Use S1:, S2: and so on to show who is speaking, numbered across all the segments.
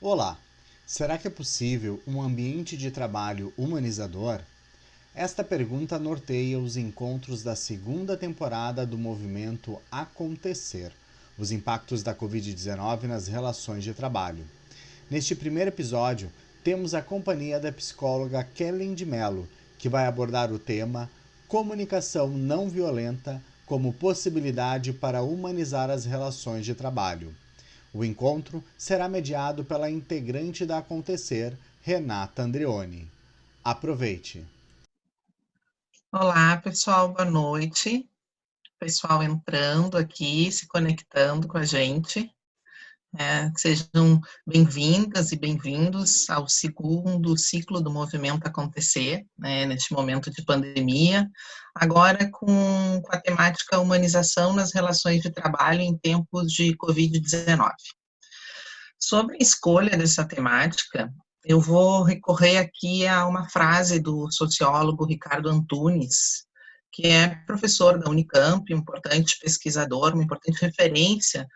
S1: Olá! Será que é possível um ambiente de trabalho humanizador? Esta pergunta norteia os encontros da segunda temporada do movimento Acontecer, os impactos da Covid-19 nas relações de trabalho. Neste primeiro episódio, temos a companhia da psicóloga Kellen de Mello, que vai abordar o tema Comunicação não violenta como possibilidade para humanizar as relações de trabalho. O encontro será mediado pela integrante da Acontecer, Renata Andreoni. Aproveite!
S2: Olá, pessoal, boa noite. Pessoal entrando aqui, se conectando com a gente. Sejam bem-vindas e bem-vindos ao segundo ciclo do Movimento Acontecer, neste momento de pandemia, agora com a temática humanização nas relações de trabalho em tempos de Covid-19. Sobre a escolha dessa temática, eu vou recorrer aqui a uma frase do sociólogo Ricardo Antunes, que é professor da Unicamp, um importante pesquisador, uma importante referência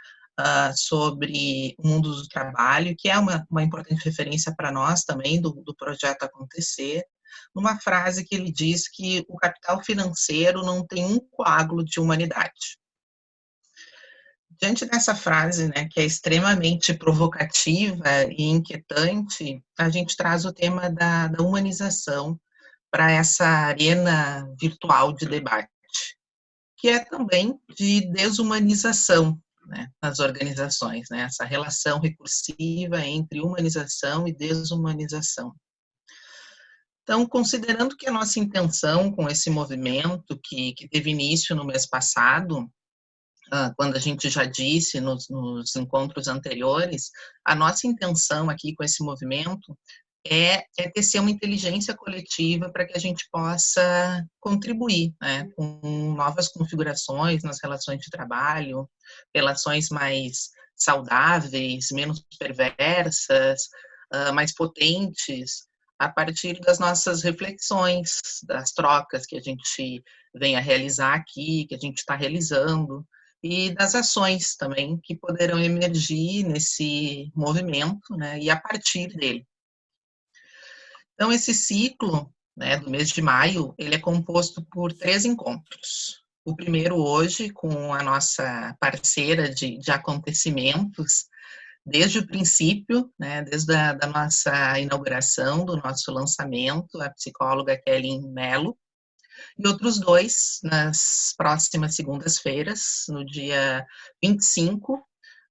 S2: sobre o mundo do trabalho, que é uma importante referência para nós também, do projeto Acontecer, numa frase que ele diz que o capital financeiro não tem um coágulo de humanidade. Diante dessa frase, que é extremamente provocativa e inquietante, a gente traz o tema da humanização para essa arena virtual de debate, que é também de desumanização, nas organizações, essa relação recursiva entre humanização e desumanização. Então, considerando que a nossa intenção com esse movimento, que teve início no mês passado, quando a gente já disse nos encontros anteriores, a nossa intenção aqui com esse movimento é tecer uma inteligência coletiva para que a gente possa contribuir, com novas configurações nas relações de trabalho, relações mais saudáveis, menos perversas, mais potentes, a partir das nossas reflexões, das trocas que a gente vem a realizar aqui, que a gente está realizando, e das ações também que poderão emergir nesse movimento, e a partir dele. Então, esse ciclo, do mês de maio, ele é composto por 3 encontros. O primeiro hoje, com a nossa parceira de acontecimentos, desde o princípio, desde da nossa inauguração, do nosso lançamento, a psicóloga Kellen Mello, e outros 2 nas próximas segundas-feiras, no dia 25,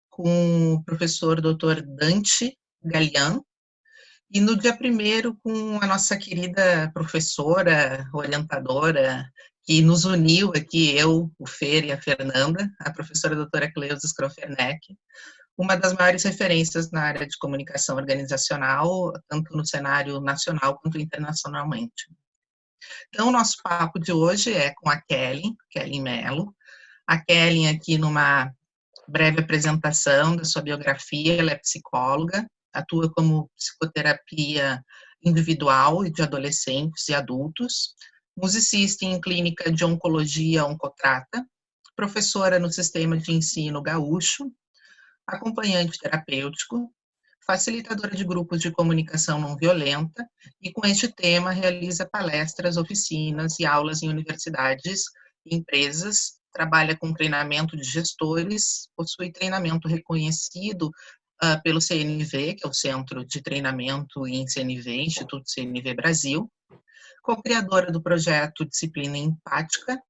S2: com o professor Dr. Dante Galian, e no dia 1º com a nossa querida professora, orientadora, que nos uniu aqui, eu, o Fer e a Fernanda, a professora doutora Cleusa Skroferneck, uma das maiores referências na área de comunicação organizacional, tanto no cenário nacional quanto internacionalmente. Então, o nosso papo de hoje é com a Kellen Mello. A Kellen aqui numa breve apresentação da sua biografia, ela é psicóloga, atua como psicoterapia individual e de adolescentes e adultos, musicista em clínica de oncologia oncotrata, professora no sistema de ensino gaúcho, acompanhante terapêutico, facilitadora de grupos de comunicação não violenta e com este tema realiza palestras, oficinas e aulas em universidades e empresas, trabalha com treinamento de gestores, possui treinamento reconhecido pelo CNV, que é o Centro de Treinamento em CNV, Instituto CNV Brasil, co-criadora do projeto Disciplina Empática,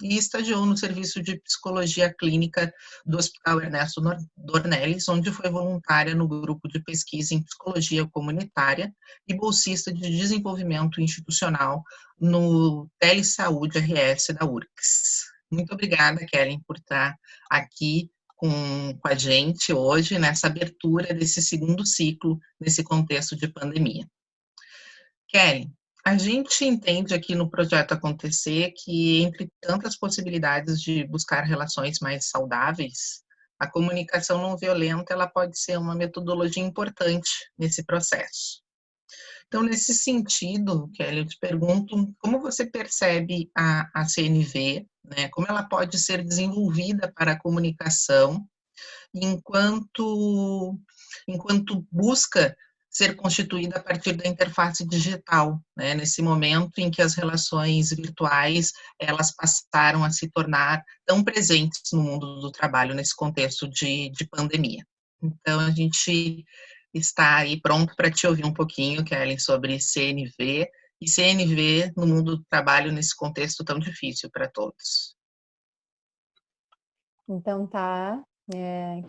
S2: e estagiou no Serviço de Psicologia Clínica do Hospital Ernesto Dornelles, onde foi voluntária no grupo de pesquisa em psicologia comunitária e bolsista de desenvolvimento institucional no Telesaúde RS da URCS. Muito obrigada, Kellen, por estar aqui com a gente hoje, nessa abertura desse segundo ciclo, nesse contexto de pandemia. Kellen, a gente entende aqui no Projeto Acontecer que, entre tantas possibilidades de buscar relações mais saudáveis, a comunicação não violenta ela pode ser uma metodologia importante nesse processo. Então, nesse sentido, Kelly, eu te pergunto, como você percebe a CNV, como ela pode ser desenvolvida para a comunicação, enquanto enquanto busca ser constituída a partir da interface digital, né, nesse momento em que as relações virtuais, elas passaram a se tornar tão presentes no mundo do trabalho, nesse contexto de pandemia. Então, a gente está aí pronto para te ouvir um pouquinho, Kelly, sobre CNV, e CNV no mundo do trabalho nesse contexto tão difícil para todos.
S3: Então tá,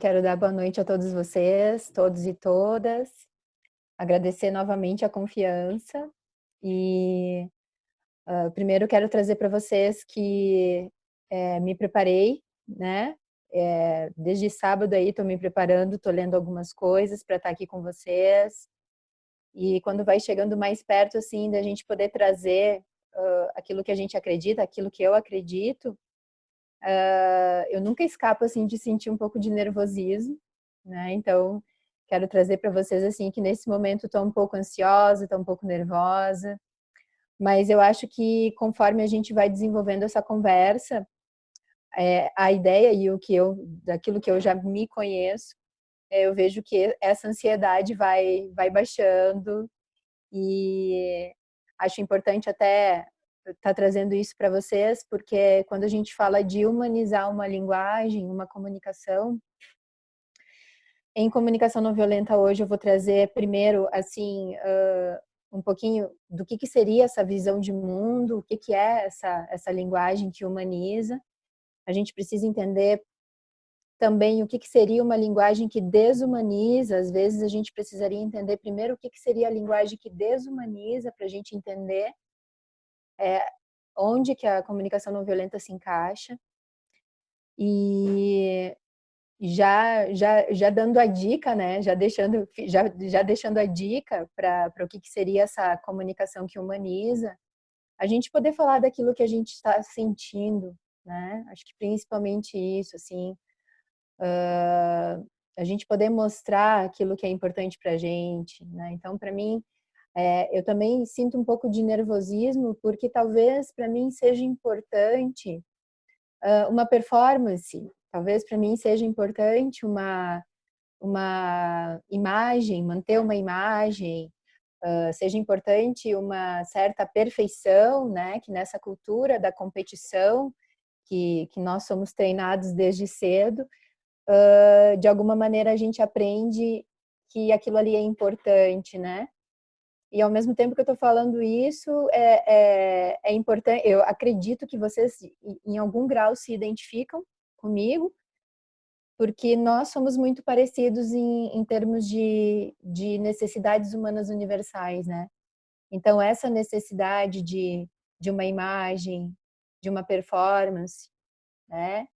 S3: quero dar boa noite a todos vocês, todos e todas, agradecer novamente a confiança e primeiro quero trazer para vocês que me preparei, né? Desde sábado aí estou me preparando, estou lendo algumas coisas para estar aqui com vocês e quando vai chegando mais perto assim da gente poder trazer aquilo que a gente acredita, aquilo que eu acredito, eu nunca escapo assim de sentir um pouco de nervosismo, né? Então quero trazer para vocês assim que nesse momento estou um pouco ansiosa, estou um pouco nervosa, mas eu acho que conforme a gente vai desenvolvendo essa conversa, a ideia e daquilo que eu já me conheço, eu vejo que essa ansiedade vai baixando e acho importante até estar trazendo isso para vocês, porque quando a gente fala de humanizar uma linguagem, uma comunicação, em comunicação não violenta hoje eu vou trazer primeiro, assim, um pouquinho do que seria essa visão de mundo, o que é essa linguagem que humaniza. A gente precisa entender também o que seria uma linguagem que desumaniza. Às vezes a gente precisaria entender primeiro o que seria a linguagem que desumaniza para a gente entender onde que a comunicação não violenta se encaixa. E já dando a dica, né? Já deixando a dica para o que seria essa comunicação que humaniza, a gente poder falar daquilo que a gente está sentindo, né? Acho que principalmente isso, assim, a gente poder mostrar aquilo que é importante para a gente, né? Então, para mim, eu também sinto um pouco de nervosismo, porque talvez para mim seja importante uma performance, talvez para mim seja importante uma imagem, manter uma imagem, seja importante uma certa perfeição, né? Que nessa cultura da competição, que nós somos treinados desde cedo, de alguma maneira a gente aprende que aquilo ali é importante, né? E ao mesmo tempo que eu estou falando isso, é importante. Eu acredito que vocês, em algum grau, se identificam comigo, porque nós somos muito parecidos em termos de necessidades humanas universais, né? Então, essa necessidade de uma imagem, de uma performance, né?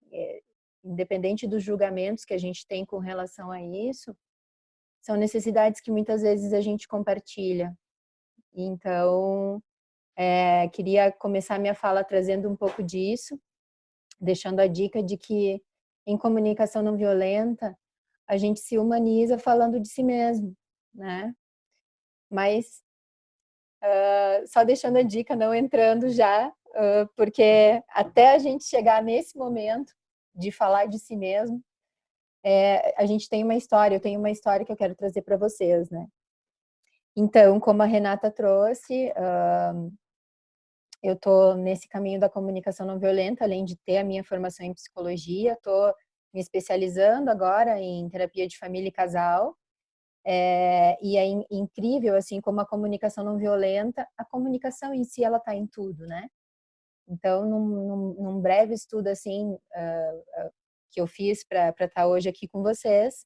S3: Independente dos julgamentos que a gente tem com relação a isso, são necessidades que muitas vezes a gente compartilha. Então, queria começar minha fala trazendo um pouco disso, deixando a dica de que em comunicação não violenta a gente se humaniza falando de si mesmo, né? Mas só deixando a dica, não entrando já, porque até a gente chegar nesse momento de falar de si mesmo, a gente tem uma história, eu tenho uma história que eu quero trazer para vocês, né? Então, como a Renata trouxe, eu estou nesse caminho da comunicação não violenta, além de ter a minha formação em psicologia, estou me especializando agora em terapia de família e casal, e é incrível, assim, como a comunicação não violenta, a comunicação em si, ela está em tudo, né? Então, num breve estudo, assim, que eu fiz para estar hoje aqui com vocês,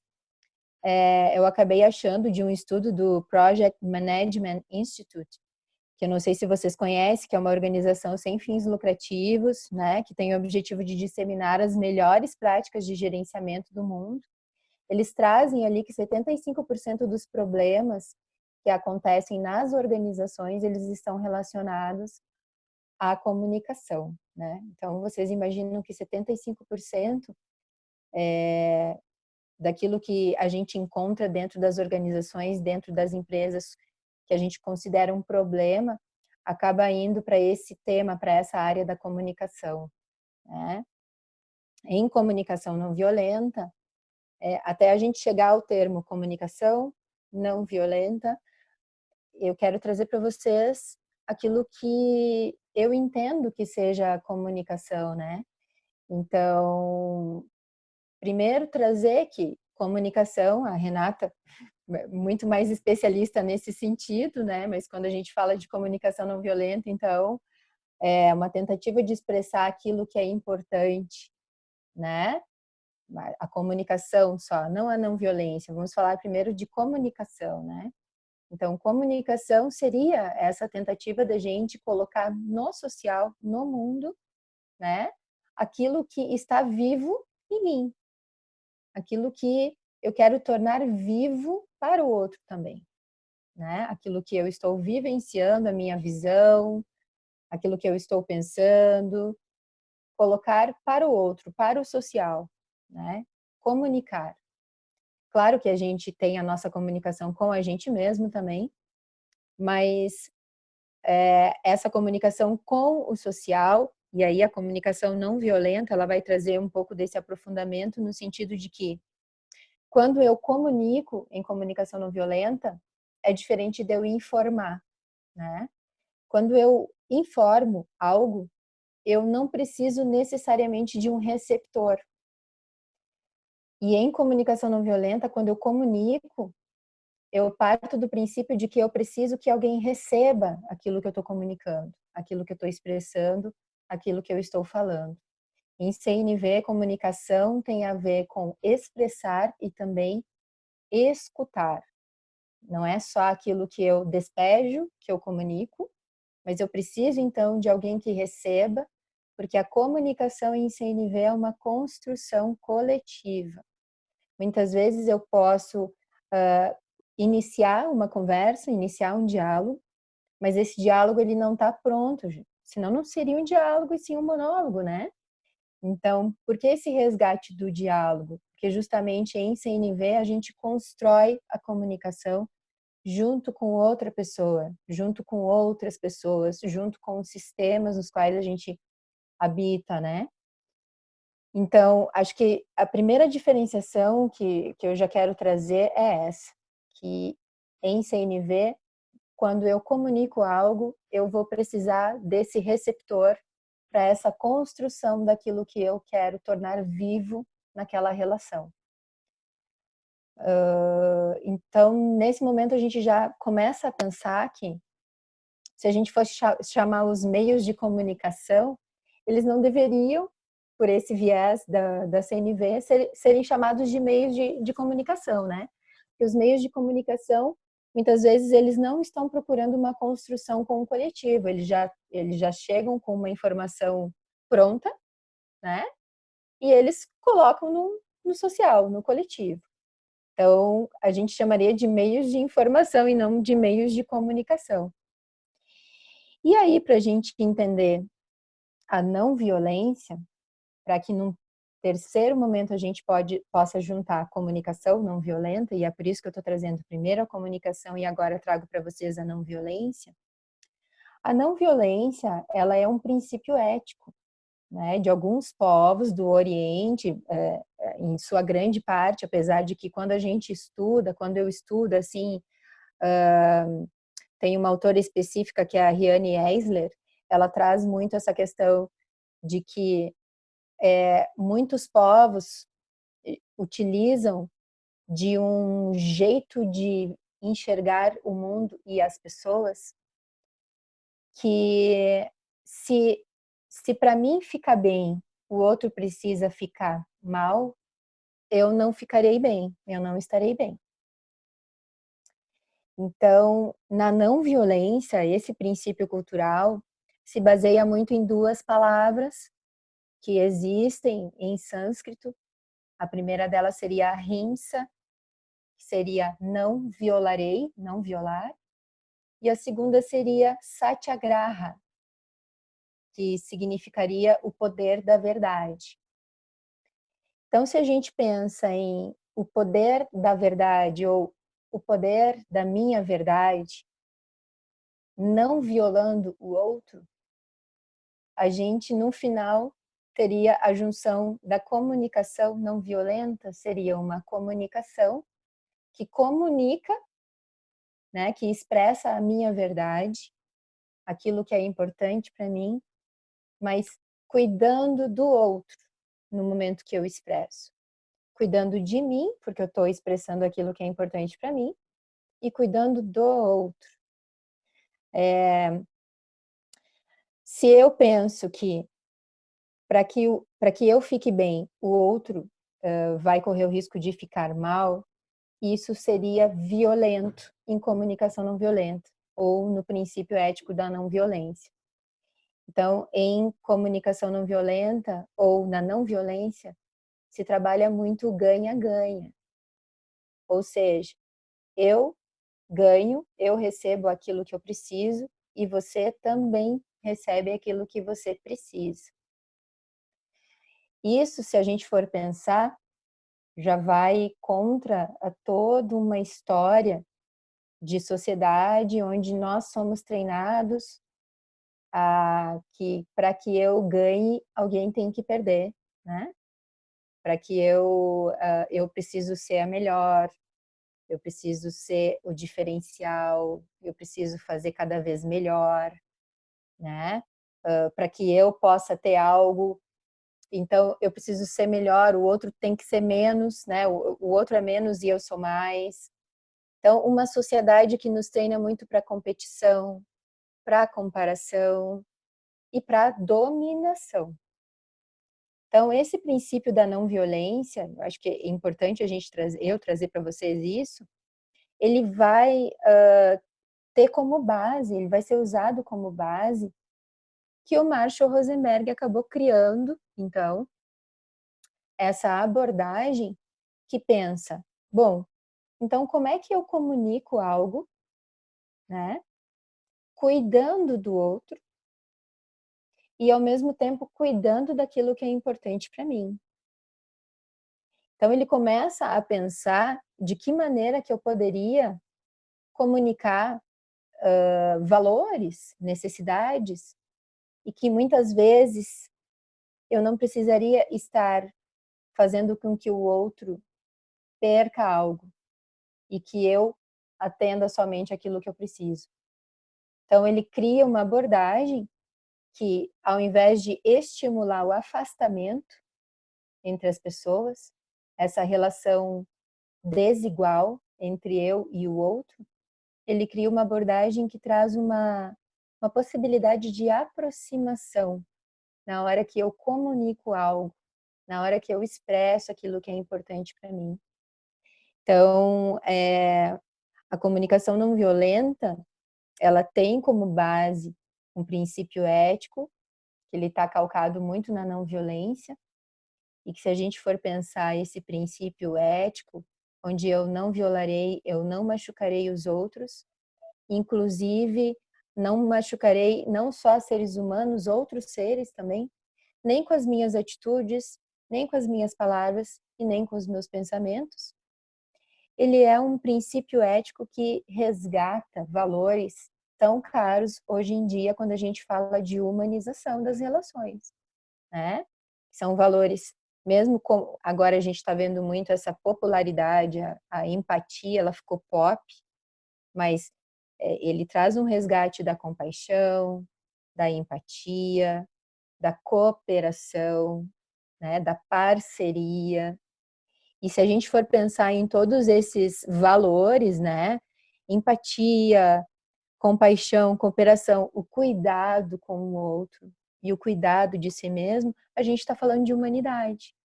S3: eu acabei achando de um estudo do Project Management Institute, que eu não sei se vocês conhecem, que é uma organização sem fins lucrativos, né, que tem o objetivo de disseminar as melhores práticas de gerenciamento do mundo. Eles trazem ali que 75% dos problemas que acontecem nas organizações, eles estão relacionados à comunicação, né? Então, vocês imaginam que 75% daquilo que a gente encontra dentro das organizações, dentro das empresas, que a gente considera um problema, acaba indo para esse tema, para essa área da comunicação, né? Em comunicação não violenta, até a gente chegar ao termo comunicação não violenta, eu quero trazer para vocês aquilo que eu entendo que seja comunicação, né? Então, primeiro trazer que comunicação, a Renata é muito mais especialista nesse sentido, né? Mas quando a gente fala de comunicação não violenta, então é uma tentativa de expressar aquilo que é importante, né? A comunicação só, não a não violência. Vamos falar primeiro de comunicação, né? Então, comunicação seria essa tentativa da gente colocar no social, no mundo, né? Aquilo que está vivo em mim, aquilo que eu quero tornar vivo para o outro também, né? Aquilo que eu estou vivenciando, a minha visão, aquilo que eu estou pensando, colocar para o outro, para o social, né? Comunicar. Claro que a gente tem a nossa comunicação com a gente mesmo também, mas essa comunicação com o social, e aí a comunicação não violenta, ela vai trazer um pouco desse aprofundamento no sentido de que quando eu comunico em comunicação não violenta, é diferente de eu informar, né? Quando eu informo algo, eu não preciso necessariamente de um receptor. E em comunicação não violenta, quando eu comunico, eu parto do princípio de que eu preciso que alguém receba aquilo que eu estou comunicando, aquilo que eu estou expressando, aquilo que eu estou falando. Em CNV, comunicação tem a ver com expressar e também escutar. Não é só aquilo que eu despejo, que eu comunico, mas eu preciso então de alguém que receba, porque a comunicação em CNV é uma construção coletiva. Muitas vezes eu posso iniciar uma conversa, iniciar um diálogo, mas esse diálogo ele não está pronto, senão não seria um diálogo e sim um monólogo, né? Então, por que esse resgate do diálogo? Porque justamente em CNV a gente constrói a comunicação junto com outra pessoa, junto com outras pessoas, junto com os sistemas nos quais a gente habita, né? Então, acho que a primeira diferenciação que eu já quero trazer é essa, que em CNV, quando eu comunico algo, eu vou precisar desse receptor para essa construção daquilo que eu quero tornar vivo naquela relação. Então, nesse momento, a gente já começa a pensar que, se a gente fosse chamar os meios de comunicação, eles não deveriam, por esse viés da CNV, serem chamados de meios de comunicação, né? Porque os meios de comunicação, muitas vezes, eles não estão procurando uma construção com o coletivo, eles já chegam com uma informação pronta, né? E eles colocam no social, no coletivo. Então, a gente chamaria de meios de informação e não de meios de comunicação. E aí, para a gente entender a não violência, para que num terceiro momento a gente possa juntar a comunicação não violenta, e é por isso que eu estou trazendo primeiro a comunicação e agora trago para vocês a não violência. A não violência, ela é um princípio ético, né, de alguns povos do Oriente, em sua grande parte, apesar de que quando eu estudo, assim, tem uma autora específica que é a Riane Eisler, ela traz muito essa questão de que muitos povos utilizam de um jeito de enxergar o mundo e as pessoas que se para mim ficar bem, o outro precisa ficar mal, eu não ficarei bem, eu não estarei bem. Então, na não violência, esse princípio cultural se baseia muito em duas palavras que existem em sânscrito. A primeira delas seria ahimsa, que seria não violarei, não violar. E a segunda seria satyagraha, que significaria o poder da verdade. Então, se a gente pensa em o poder da verdade ou o poder da minha verdade, não violando o outro, a gente, no final, teria a junção da comunicação não violenta, seria uma comunicação que comunica, né, que expressa a minha verdade, aquilo que é importante para mim, mas cuidando do outro no momento que eu expresso. Cuidando de mim, porque eu estou expressando aquilo que é importante para mim, e cuidando do outro. Se eu penso que para que eu fique bem, o outro vai correr o risco de ficar mal, isso seria violento em comunicação não violenta, ou no princípio ético da não violência. Então, em comunicação não violenta ou na não violência, se trabalha muito ganha-ganha. Ou seja, eu ganho, eu recebo aquilo que eu preciso e você também recebe aquilo que você precisa. Isso, se a gente for pensar, já vai contra toda uma história de sociedade onde nós somos treinados a que para que eu ganhe, alguém tem que perder, né? Para que eu preciso ser a melhor, eu preciso ser o diferencial, eu preciso fazer cada vez melhor, né? Para que eu possa ter algo, então eu preciso ser melhor, o outro tem que ser menos, né? O outro é menos e eu sou mais. Então, uma sociedade que nos treina muito para competição, para comparação e para dominação. Então, esse princípio da não violência, eu acho que é importante a gente trazer para vocês isso, ele vai ter como base, ele vai ser usado como base que o Marshall Rosenberg acabou criando, então, essa abordagem que pensa, bom, então como é que eu comunico algo, né, cuidando do outro e ao mesmo tempo cuidando daquilo que é importante para mim. Então ele começa a pensar de que maneira que eu poderia comunicar valores, necessidades, e que muitas vezes eu não precisaria estar fazendo com que o outro perca algo e que eu atenda somente aquilo que eu preciso. Então ele cria uma abordagem que, ao invés de estimular o afastamento entre as pessoas, essa relação desigual entre eu e o outro, ele cria uma abordagem que traz uma possibilidade de aproximação na hora que eu comunico algo, na hora que eu expresso aquilo que é importante para mim. Então, a comunicação não violenta, ela tem como base um princípio ético, que ele está calcado muito na não violência, e que se a gente for pensar esse princípio ético, onde eu não violarei, eu não machucarei os outros, inclusive não machucarei não só seres humanos, outros seres também, nem com as minhas atitudes, nem com as minhas palavras e nem com os meus pensamentos. Ele é um princípio ético que resgata valores tão caros hoje em dia quando a gente fala de humanização das relações, né? São valores, mesmo com agora a gente está vendo muito essa popularidade, a empatia, ela ficou pop, mas ele traz um resgate da compaixão, da empatia, da cooperação, né, da parceria. E se a gente for pensar em todos esses valores, né, empatia, compaixão, cooperação, o cuidado com o outro e o cuidado de si mesmo, a gente está falando de humanidade.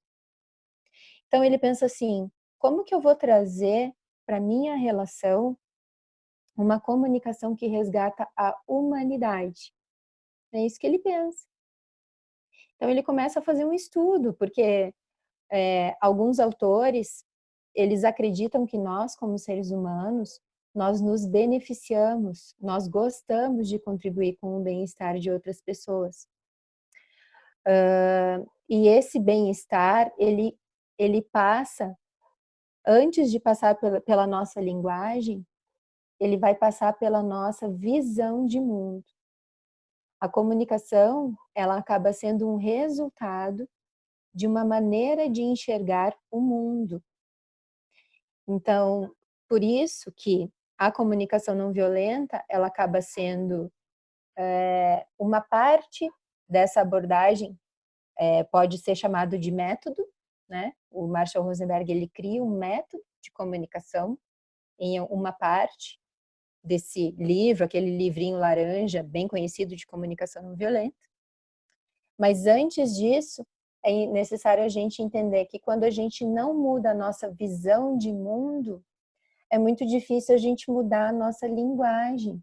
S3: Então ele pensa assim, como que eu vou trazer para minha relação uma comunicação que resgata a humanidade? É isso que ele pensa. Então ele começa a fazer um estudo, porque alguns autores, eles acreditam que nós, como seres humanos, nós nos beneficiamos, nós gostamos de contribuir com o bem-estar de outras pessoas. E esse bem-estar, ele passa, antes de passar pela nossa linguagem, ele vai passar pela nossa visão de mundo. A comunicação, ela acaba sendo um resultado de uma maneira de enxergar o mundo. Então, por isso que a comunicação não violenta, ela acaba sendo uma parte dessa abordagem, pode ser chamado de método, né? O Marshall Rosenberg, ele cria um método de comunicação em uma parte desse livro, aquele livrinho laranja, bem conhecido de comunicação não violenta. Mas antes disso, é necessário a gente entender que quando a gente não muda a nossa visão de mundo, é muito difícil a gente mudar a nossa linguagem,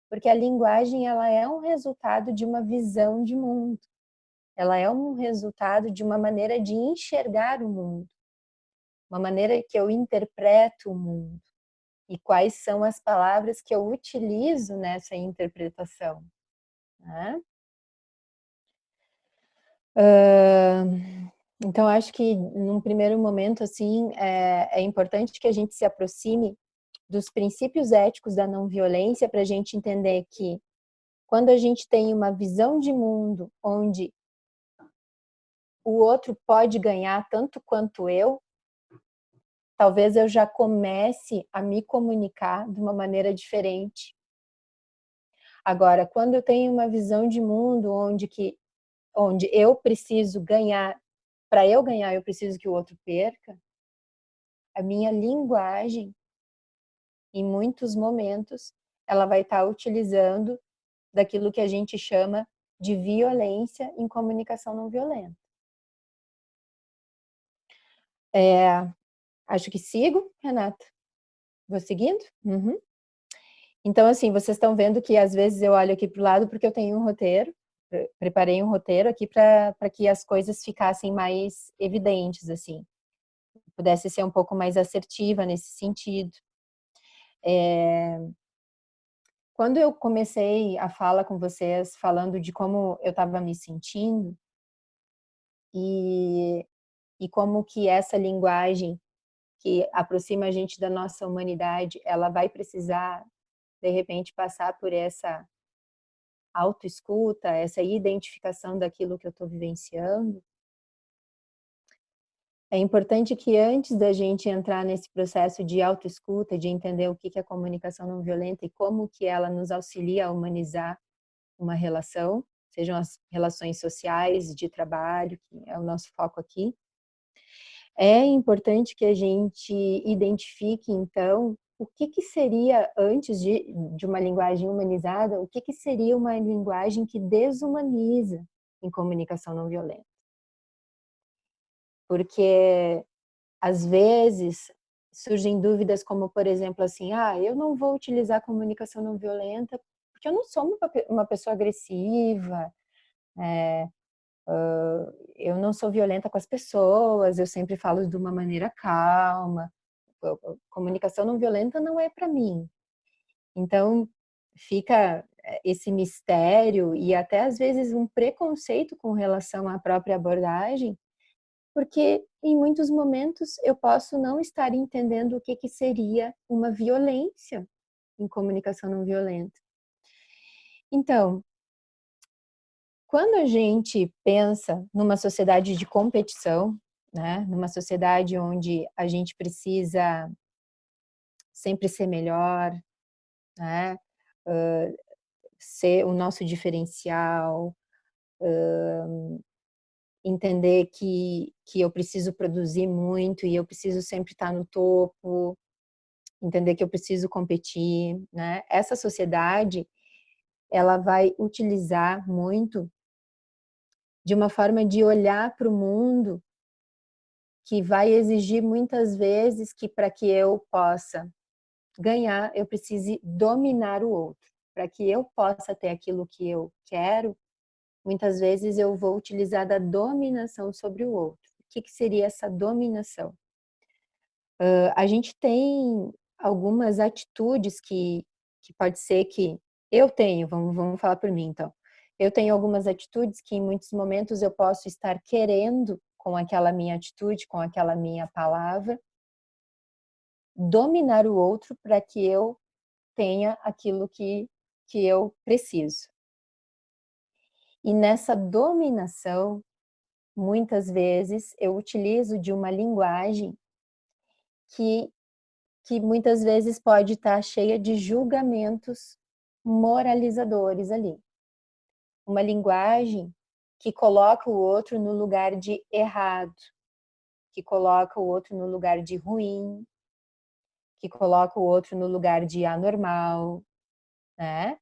S3: porque a linguagem, ela é um resultado de uma visão de mundo. Ela é um resultado de uma maneira de enxergar o mundo, uma maneira que eu interpreto o mundo e quais são as palavras que eu utilizo nessa interpretação, né? Então, acho que num primeiro momento, assim, é importante que a gente se aproxime dos princípios éticos da não violência para a gente entender que quando a gente tem uma visão de mundo onde o outro pode ganhar tanto quanto eu, talvez eu já comece a me comunicar de uma maneira diferente. Agora, quando eu tenho uma visão de mundo onde eu preciso ganhar, para eu ganhar eu preciso que o outro perca, a minha linguagem, em muitos momentos, ela vai estar utilizando daquilo que a gente chama de violência em comunicação não violenta. Acho que sigo, Renata. Vou seguindo? Uhum. Então, assim, vocês estão vendo que às vezes eu olho aqui para o lado porque eu tenho um roteiro, preparei um roteiro aqui para que as coisas ficassem mais evidentes, assim, pudesse ser um pouco mais assertiva nesse sentido. Quando eu comecei a fala com vocês, falando de como eu estava me sentindo e como que essa linguagem que aproxima a gente da nossa humanidade, ela vai precisar, de repente, passar por essa autoescuta, essa identificação daquilo que eu estou vivenciando. É importante que antes da gente entrar nesse processo de autoescuta, de entender o que é a comunicação não violenta e como que ela nos auxilia a humanizar uma relação, sejam as relações sociais, de trabalho, que é o nosso foco aqui, é importante que a gente identifique, então, o que seria, antes de uma linguagem humanizada, o que seria uma linguagem que desumaniza em comunicação não violenta. Porque, às vezes, surgem dúvidas como, por exemplo, assim, eu não vou utilizar a comunicação não violenta porque eu não sou uma pessoa agressiva, eu não sou violenta com as pessoas, eu sempre falo de uma maneira calma. Comunicação não violenta não é para mim. Então, fica esse mistério e até às vezes um preconceito com relação à própria abordagem, porque em muitos momentos eu posso não estar entendendo o que seria uma violência em comunicação não violenta. Então, quando a gente pensa numa sociedade de competição, né, numa sociedade onde a gente precisa sempre ser melhor, né, ser o nosso diferencial, entender que eu preciso produzir muito e eu preciso sempre estar no topo, entender que eu preciso competir, né? Essa sociedade, ela vai utilizar muito de uma forma de olhar para o mundo que vai exigir muitas vezes que para que eu possa ganhar, eu precise dominar o outro. Para que eu possa ter aquilo que eu quero, muitas vezes eu vou utilizar da dominação sobre o outro. O que seria essa dominação? A gente tem algumas atitudes que pode ser que eu tenho, vamos falar por mim então. Eu tenho algumas atitudes que em muitos momentos eu posso estar querendo, com aquela minha atitude, com aquela minha palavra, dominar o outro para que eu tenha aquilo que eu preciso. E nessa dominação, muitas vezes eu utilizo de uma linguagem que, que muitas vezes pode estar cheia de julgamentos moralizadores ali. Uma linguagem que coloca o outro no lugar de errado, que coloca o outro no lugar de ruim, que coloca o outro no lugar de anormal, né?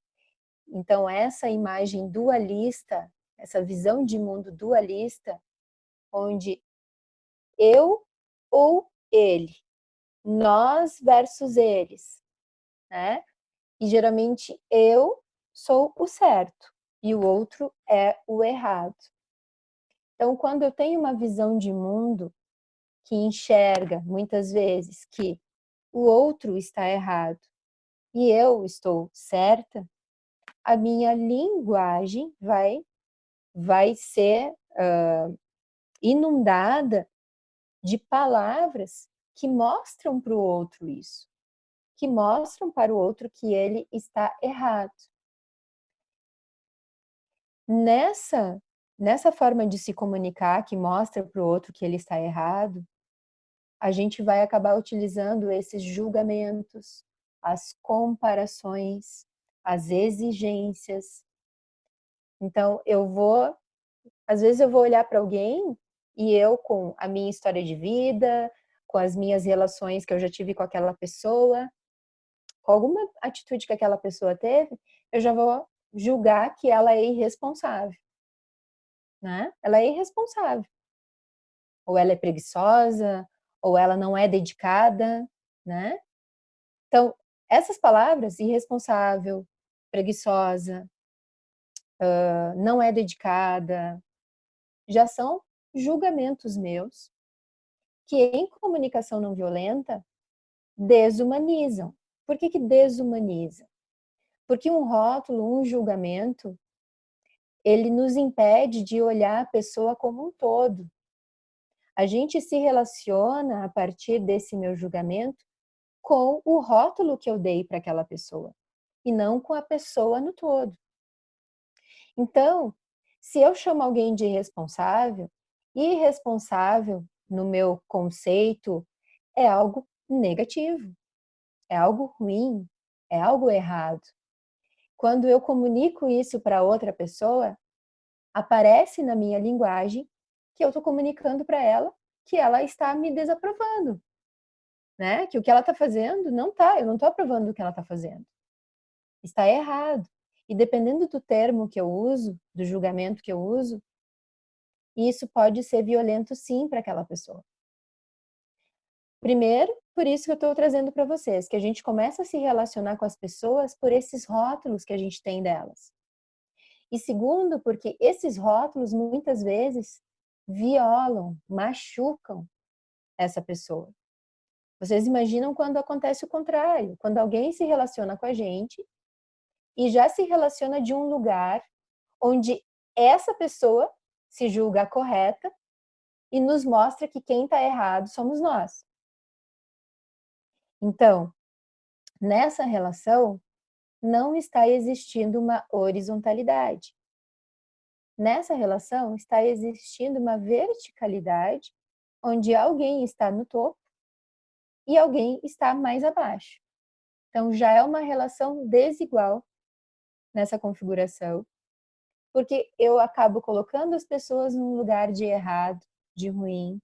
S3: Então essa imagem dualista, essa visão de mundo dualista, onde eu ou ele, nós versus eles, né? E geralmente eu sou o certo e o outro é o errado. Então, quando eu tenho uma visão de mundo que enxerga muitas vezes que o outro está errado e eu estou certa, a minha linguagem vai ser inundada de palavras que mostram para o outro isso, que mostram para o outro que ele está errado. Nessa forma de se comunicar que mostra para o outro que ele está errado, a gente vai acabar utilizando esses julgamentos, as comparações, as exigências. Então, às vezes eu vou olhar para alguém e eu, com a minha história de vida, com as minhas relações que eu já tive com aquela pessoa, com alguma atitude que aquela pessoa teve, eu já vou julgar que ela é irresponsável, né? Ela é irresponsável. Ou ela é preguiçosa, ou ela não é dedicada, né? Então, essas palavras, irresponsável, preguiçosa, não é dedicada, já são julgamentos meus que em comunicação não violenta desumanizam. Por que desumaniza? Porque um rótulo, um julgamento, ele nos impede de olhar a pessoa como um todo. A gente se relaciona a partir desse meu julgamento com o rótulo que eu dei para aquela pessoa e não com a pessoa no todo. Então, se eu chamo alguém de irresponsável, irresponsável no meu conceito é algo negativo, é algo ruim, é algo errado. Quando eu comunico isso para outra pessoa, aparece na minha linguagem que eu estou comunicando para ela que ela está me desaprovando, né? Que o que ela está fazendo não tá, eu não estou aprovando o que ela está fazendo. Está errado. E dependendo do termo que eu uso, do julgamento que eu uso, isso pode ser violento sim para aquela pessoa. Primeiro, por isso que eu estou trazendo para vocês, que a gente começa a se relacionar com as pessoas por esses rótulos que a gente tem delas. E segundo, porque esses rótulos muitas vezes violam, machucam essa pessoa. Vocês imaginam quando acontece o contrário, quando alguém se relaciona com a gente e já se relaciona de um lugar onde essa pessoa se julga correta e nos mostra que quem está errado somos nós. Então, nessa relação, não está existindo uma horizontalidade. Nessa relação, está existindo uma verticalidade, onde alguém está no topo e alguém está mais abaixo. Então, já é uma relação desigual nessa configuração, porque eu acabo colocando as pessoas num lugar de errado, de ruim.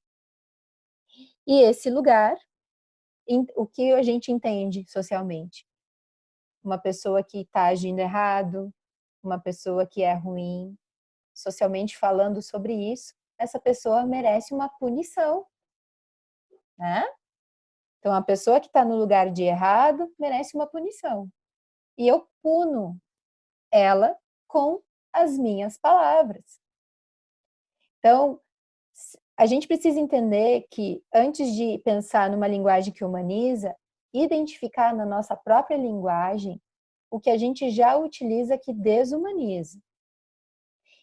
S3: E esse lugar, o que a gente entende socialmente? Uma pessoa que está agindo errado, uma pessoa que é ruim, socialmente falando sobre isso, essa pessoa merece uma punição, né? Então, a pessoa que está no lugar de errado merece uma punição. E eu puno ela com as minhas palavras. Então, a gente precisa entender que, antes de pensar numa linguagem que humaniza, identificar na nossa própria linguagem o que a gente já utiliza que desumaniza.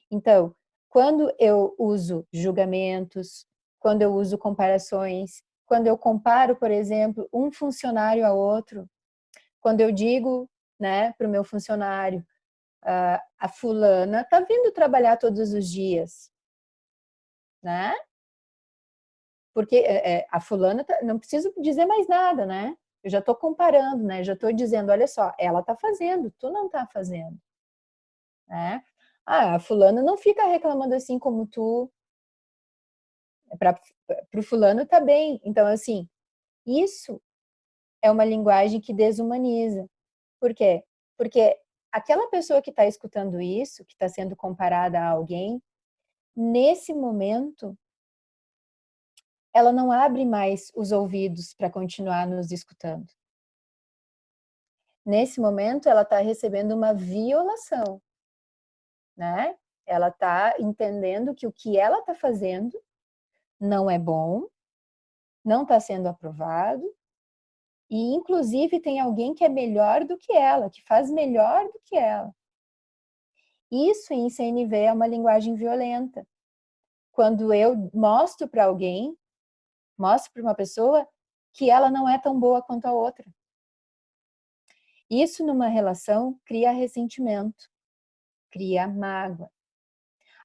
S3: Então, quando eu uso julgamentos, quando eu uso comparações, quando eu comparo, por exemplo, um funcionário a outro, quando eu digo, né, para o meu funcionário, a fulana está vindo trabalhar todos os dias, né? Porque a fulana, não preciso dizer mais nada, né? Eu já estou comparando, né? Já estou dizendo, olha só, ela está fazendo, tu não está fazendo, né? A fulana não fica reclamando assim como tu, para o fulano tá bem. Então, assim, isso é uma linguagem que desumaniza. Por quê? Porque aquela pessoa que está escutando isso, que está sendo comparada a alguém, nesse momento, ela não abre mais os ouvidos para continuar nos escutando. Nesse momento, ela está recebendo uma violação, né? Ela está entendendo que o que ela está fazendo não é bom, não está sendo aprovado, e inclusive tem alguém que é melhor do que ela, que faz melhor do que ela. Isso em CNV é uma linguagem violenta. Quando eu mostro para alguém, mostro para uma pessoa que ela não é tão boa quanto a outra. Isso numa relação cria ressentimento, cria mágoa.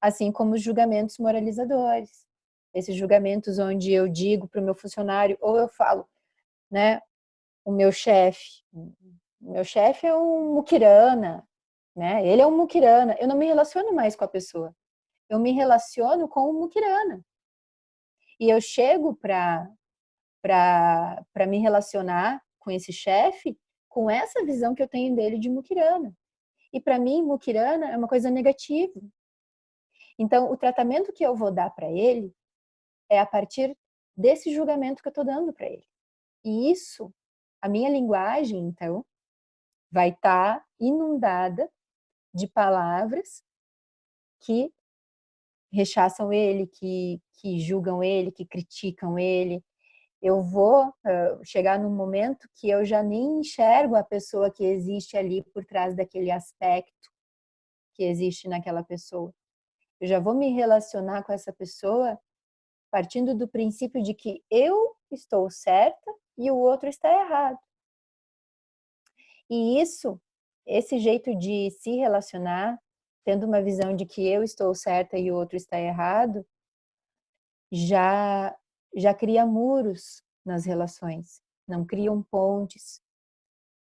S3: Assim como os julgamentos moralizadores. Esses julgamentos onde eu digo para o meu funcionário, ou eu falo, né, o meu chefe é um muquirana, né? Ele é um muquirana. Eu não me relaciono mais com a pessoa. Eu me relaciono com o muquirana. E eu chego para me relacionar com esse chefe com essa visão que eu tenho dele de muquirana. E para mim, muquirana é uma coisa negativa. Então, o tratamento que eu vou dar para ele é a partir desse julgamento que eu estou dando para ele. E isso, a minha linguagem, então, vai estar inundada de palavras que rechaçam ele, que julgam ele, que criticam ele. Eu vou chegar num momento que eu já nem enxergo a pessoa que existe ali por trás daquele aspecto que existe naquela pessoa. Eu já vou me relacionar com essa pessoa partindo do princípio de que eu estou certa e o outro está errado. E isso, esse jeito de se relacionar, tendo uma visão de que eu estou certa e o outro está errado, já cria muros nas relações, não criam pontes.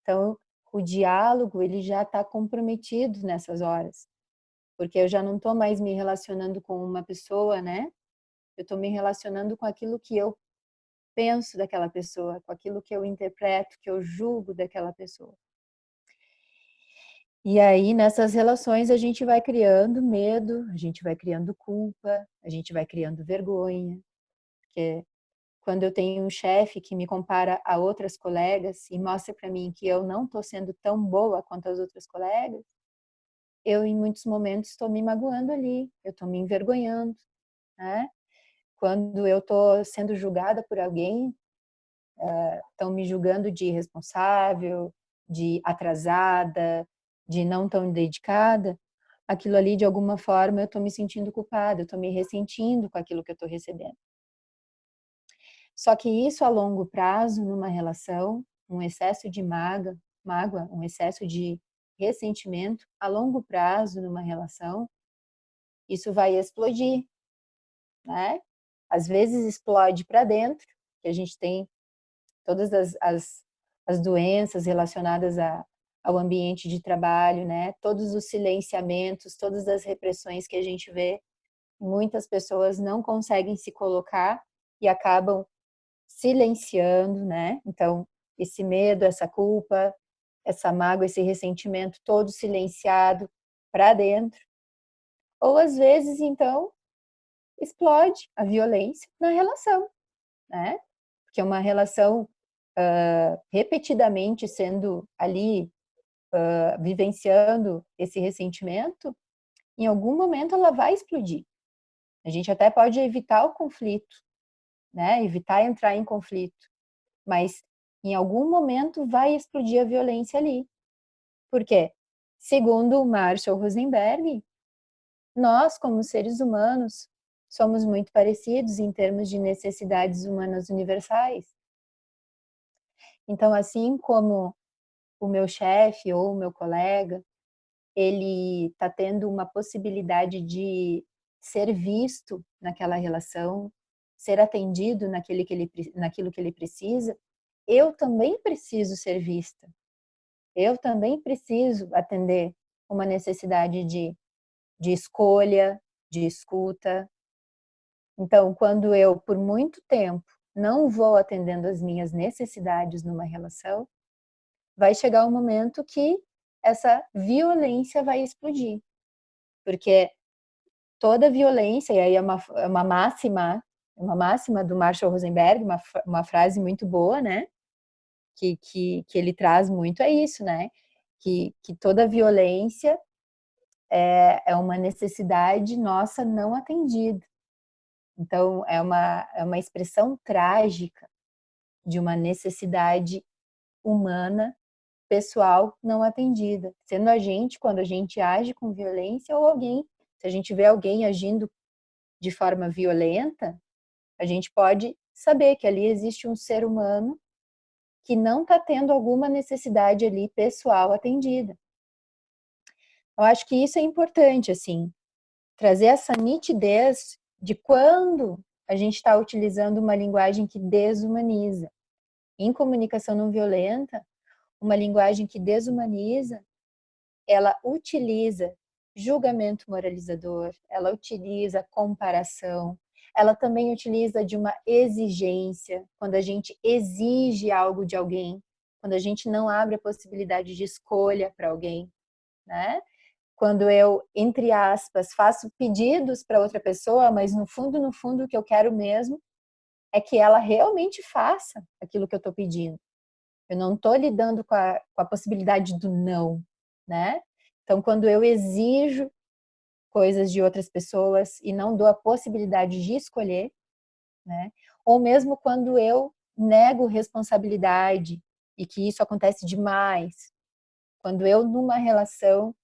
S3: Então, o diálogo, ele já está comprometido nessas horas, porque eu já não estou mais me relacionando com uma pessoa, né? Eu estou me relacionando com aquilo que eu penso daquela pessoa, com aquilo que eu interpreto, que eu julgo daquela pessoa. E aí, nessas relações, a gente vai criando medo, a gente vai criando culpa, a gente vai criando vergonha, porque quando eu tenho um chefe que me compara a outras colegas e mostra para mim que eu não estou sendo tão boa quanto as outras colegas, eu, em muitos momentos, estou me magoando ali, eu estou me envergonhando, né? Quando eu estou sendo julgada por alguém, estão me julgando de irresponsável, de atrasada, de não tão dedicada, aquilo ali, de alguma forma, eu estou me sentindo culpada, eu estou me ressentindo com aquilo que eu estou recebendo. Só que isso, a longo prazo, numa relação, um excesso de mágoa, um excesso de ressentimento, a longo prazo, numa relação, isso vai explodir, né? Às vezes explode para dentro, que a gente tem todas as doenças relacionadas ao ambiente de trabalho, né? Todos os silenciamentos, todas as repressões que a gente vê, muitas pessoas não conseguem se colocar e acabam silenciando, né? Então, esse medo, essa culpa, essa mágoa, esse ressentimento todo silenciado para dentro. Ou às vezes, então, explode a violência na relação, né? Porque uma relação repetidamente sendo ali, vivenciando esse ressentimento, em algum momento ela vai explodir. A gente até pode evitar o conflito, né? Evitar entrar em conflito, mas em algum momento vai explodir a violência ali. Por quê? Segundo o Marshall Rosenberg, nós, como seres humanos, somos muito parecidos em termos de necessidades humanas universais. Então, assim como o meu chefe ou o meu colega, ele está tendo uma possibilidade de ser visto naquela relação, ser atendido naquilo que ele precisa, eu também preciso ser vista. Eu também preciso atender uma necessidade de escolha, de escuta. Então, quando eu, por muito tempo, não vou atendendo as minhas necessidades numa relação, vai chegar um momento que essa violência vai explodir. Porque toda violência, e aí é uma máxima do Marshall Rosenberg, uma frase muito boa, né? Que ele traz muito é isso, né? Que toda violência é uma necessidade nossa não atendida. Então, é uma expressão trágica de uma necessidade humana, pessoal, não atendida. Sendo a gente, quando a gente age com violência, ou alguém, se a gente vê alguém agindo de forma violenta, a gente pode saber que ali existe um ser humano que não está tendo alguma necessidade ali pessoal atendida. Eu acho que isso é importante, assim, trazer essa nitidez de quando a gente está utilizando uma linguagem que desumaniza. Em comunicação não violenta, uma linguagem que desumaniza, ela utiliza julgamento moralizador, ela utiliza comparação, ela também utiliza de uma exigência, quando a gente exige algo de alguém, quando a gente não abre a possibilidade de escolha para alguém, né? Quando eu, entre aspas, faço pedidos para outra pessoa, mas no fundo, o que eu quero mesmo é que ela realmente faça aquilo que eu estou pedindo. Eu não estou lidando com a possibilidade do não, né? Então, quando eu exijo coisas de outras pessoas e não dou a possibilidade de escolher, né? Ou mesmo quando eu nego responsabilidade, e que isso acontece demais, quando eu, numa relação,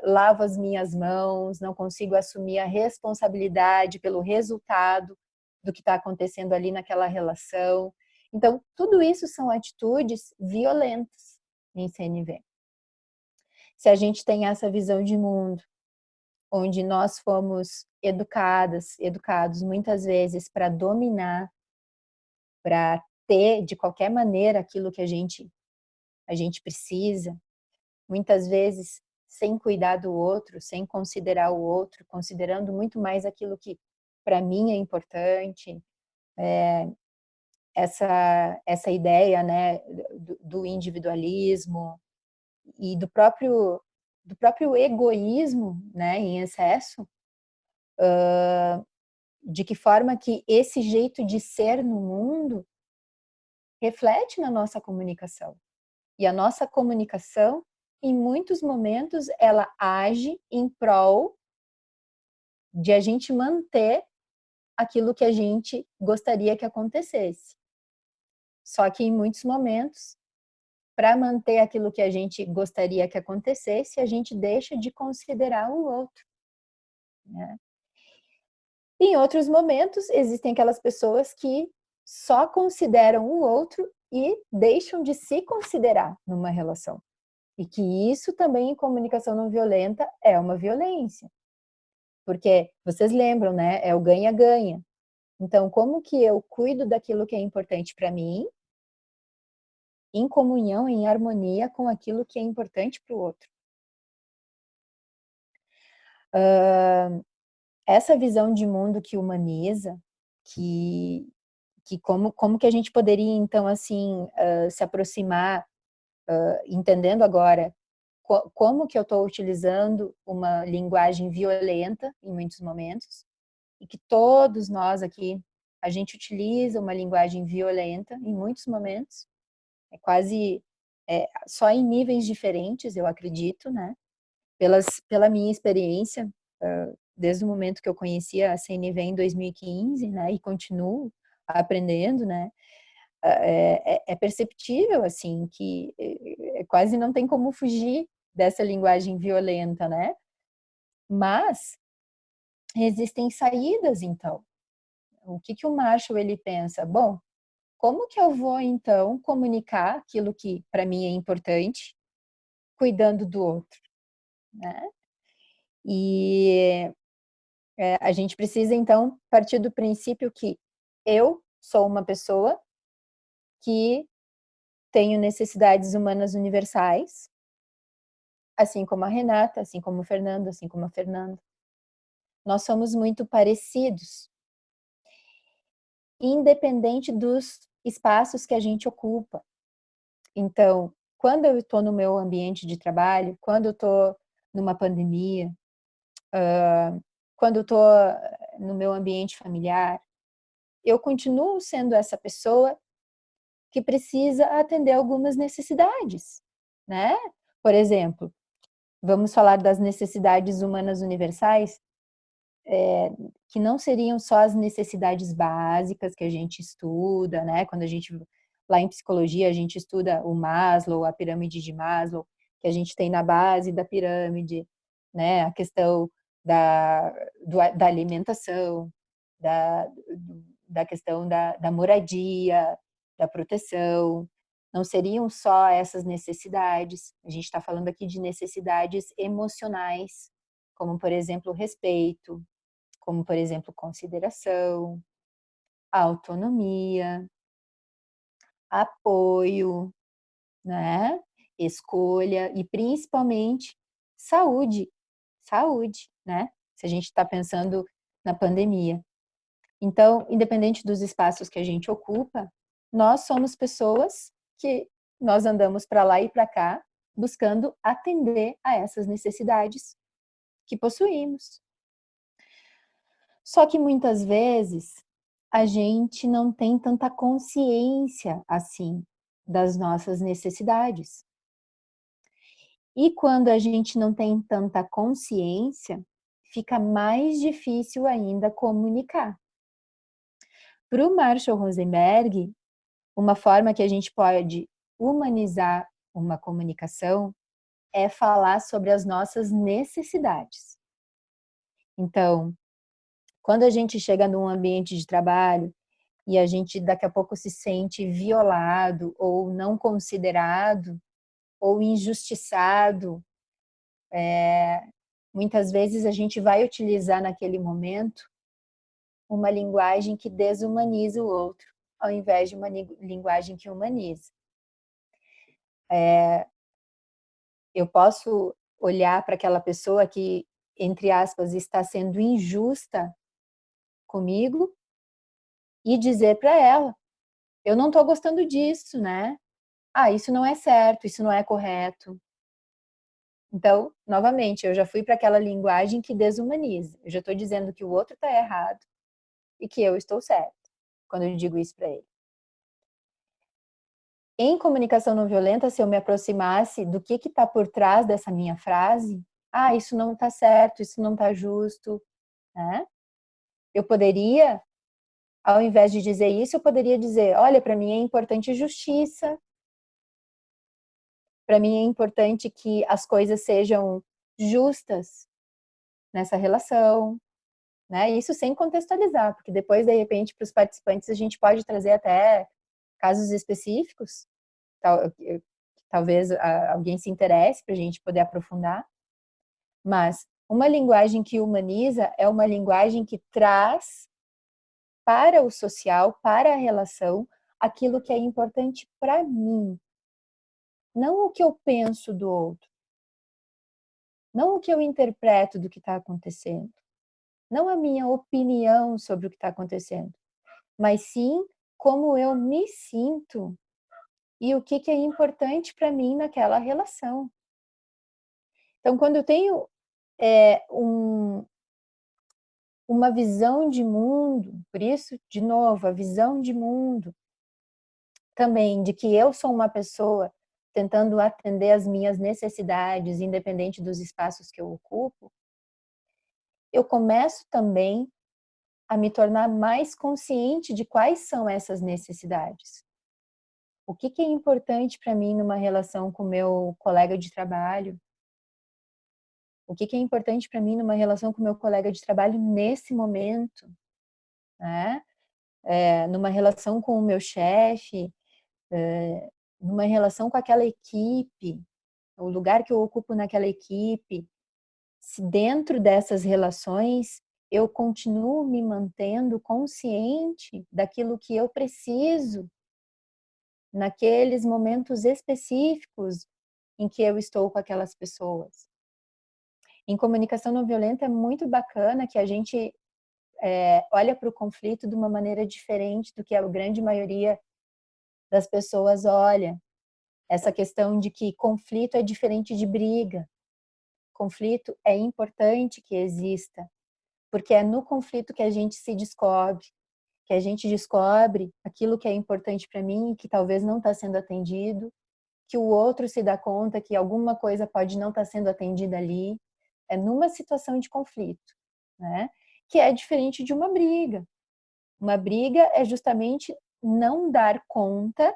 S3: lavo as minhas mãos, não consigo assumir a responsabilidade pelo resultado do que está acontecendo ali naquela relação. Então, tudo isso são atitudes violentas em CNV. Se a gente tem essa visão de mundo, onde nós fomos educados muitas vezes para dominar, para ter de qualquer maneira aquilo que a gente precisa, muitas vezes sem cuidar do outro, sem considerar o outro, considerando muito mais aquilo que para mim é importante, essa ideia, né, do individualismo e do próprio egoísmo, né, em excesso, de que forma que esse jeito de ser no mundo reflete na nossa comunicação. E a nossa comunicação, em muitos momentos, ela age em prol de a gente manter aquilo que a gente gostaria que acontecesse. Só que em muitos momentos, para manter aquilo que a gente gostaria que acontecesse, a gente deixa de considerar o outro, né? Em outros momentos, existem aquelas pessoas que só consideram o outro e deixam de se considerar numa relação. E que isso também em comunicação não violenta é uma violência. Porque vocês lembram, né? É o ganha-ganha. Então, como que eu cuido daquilo que é importante para mim, em comunhão, em harmonia com aquilo que é importante para o outro? Essa visão de mundo que humaniza, que como que a gente poderia, então, assim, se aproximar, entendendo agora como que eu estou utilizando uma linguagem violenta em muitos momentos, e que todos nós aqui, a gente utiliza uma linguagem violenta em muitos momentos, é quase só em níveis diferentes, eu acredito, né? Pela minha experiência, desde o momento que eu conheci a CNV em 2015, né, e continuo aprendendo, né, é perceptível, assim, que quase não tem como fugir dessa linguagem violenta, né? Mas existem saídas, então. O que o Marshall, ele pensa? Bom, como que eu vou, então, comunicar aquilo que para mim é importante, cuidando do outro? né? E a gente precisa, então, partir do princípio que eu sou uma pessoa que tenho necessidades humanas universais, assim como a Renata, assim como o Fernando, assim como a Fernanda. Nós somos muito parecidos, independente dos espaços que a gente ocupa. Então, quando eu estou no meu ambiente de trabalho, quando eu estou numa pandemia, quando eu estou no meu ambiente familiar, eu continuo sendo essa pessoa que precisa atender algumas necessidades, né? Por exemplo, vamos falar das necessidades humanas universais, que não seriam só as necessidades básicas que a gente estuda, né? Quando a gente, lá em psicologia, a gente estuda o Maslow, a pirâmide de Maslow, que a gente tem na base da pirâmide, né? A questão da alimentação, da, da questão da moradia, da proteção. Não seriam só essas necessidades. A gente está falando aqui de necessidades emocionais, como, por exemplo, respeito, como, por exemplo, consideração, autonomia, apoio, né? Escolha e principalmente saúde, saúde, né? Se a gente está pensando na pandemia. Então, independente dos espaços que a gente ocupa, nós somos pessoas que nós andamos para lá e para cá buscando atender a essas necessidades que possuímos. Só que muitas vezes a gente não tem tanta consciência assim das nossas necessidades. E quando a gente não tem tanta consciência, fica mais difícil ainda comunicar. Para o Marshall Rosenberg, uma forma que a gente pode humanizar uma comunicação é falar sobre as nossas necessidades. Então, quando a gente chega num ambiente de trabalho e a gente daqui a pouco se sente violado ou não considerado ou injustiçado, muitas vezes a gente vai utilizar naquele momento uma linguagem que desumaniza o outro, ao invés de uma linguagem que humaniza. Eu posso olhar para aquela pessoa que, entre aspas, está sendo injusta comigo e dizer para ela: eu não estou gostando disso, né? Ah, isso não é certo, isso não é correto. Então, novamente, eu já fui para aquela linguagem que desumaniza. Eu já estou dizendo que o outro está errado e que eu estou certo quando eu digo isso para ele. Em comunicação não violenta, se eu me aproximasse do que está por trás dessa minha frase, ah, isso não está certo, isso não está justo, né? Eu poderia, ao invés de dizer isso, eu poderia dizer, olha, para mim é importante justiça, para mim é importante que as coisas sejam justas nessa relação, né? Isso sem contextualizar, porque depois, de repente, para os participantes, a gente pode trazer até casos específicos, talvez alguém se interesse para a gente poder aprofundar, mas uma linguagem que humaniza é uma linguagem que traz para o social, para a relação, aquilo que é importante para mim, não o que eu penso do outro, não o que eu interpreto do que está acontecendo, não a minha opinião sobre o que está acontecendo, mas sim como eu me sinto e o que é importante para mim naquela relação. Então, quando eu tenho uma visão de mundo, por isso, de novo, a visão de mundo, também de que eu sou uma pessoa tentando atender as minhas necessidades, independente dos espaços que eu ocupo, eu começo também a me tornar mais consciente de quais são essas necessidades. O que é importante para mim numa relação com meu colega de trabalho? O que é importante para mim numa relação com meu colega de trabalho nesse momento? Né? Numa relação com o meu chefe, numa relação com aquela equipe, o lugar que eu ocupo naquela equipe, se dentro dessas relações eu continuo me mantendo consciente daquilo que eu preciso naqueles momentos específicos em que eu estou com aquelas pessoas. Em comunicação não violenta é muito bacana que a gente olha para o conflito de uma maneira diferente do que a grande maioria das pessoas olha. Essa questão de que conflito é diferente de briga. Conflito é importante que exista, porque é no conflito que a gente se descobre, que a gente descobre aquilo que é importante para mim e que talvez não está sendo atendido, que o outro se dá conta que alguma coisa pode não estar sendo atendida ali. É numa situação de conflito, né? Que é diferente de uma briga. Uma briga é justamente não dar conta,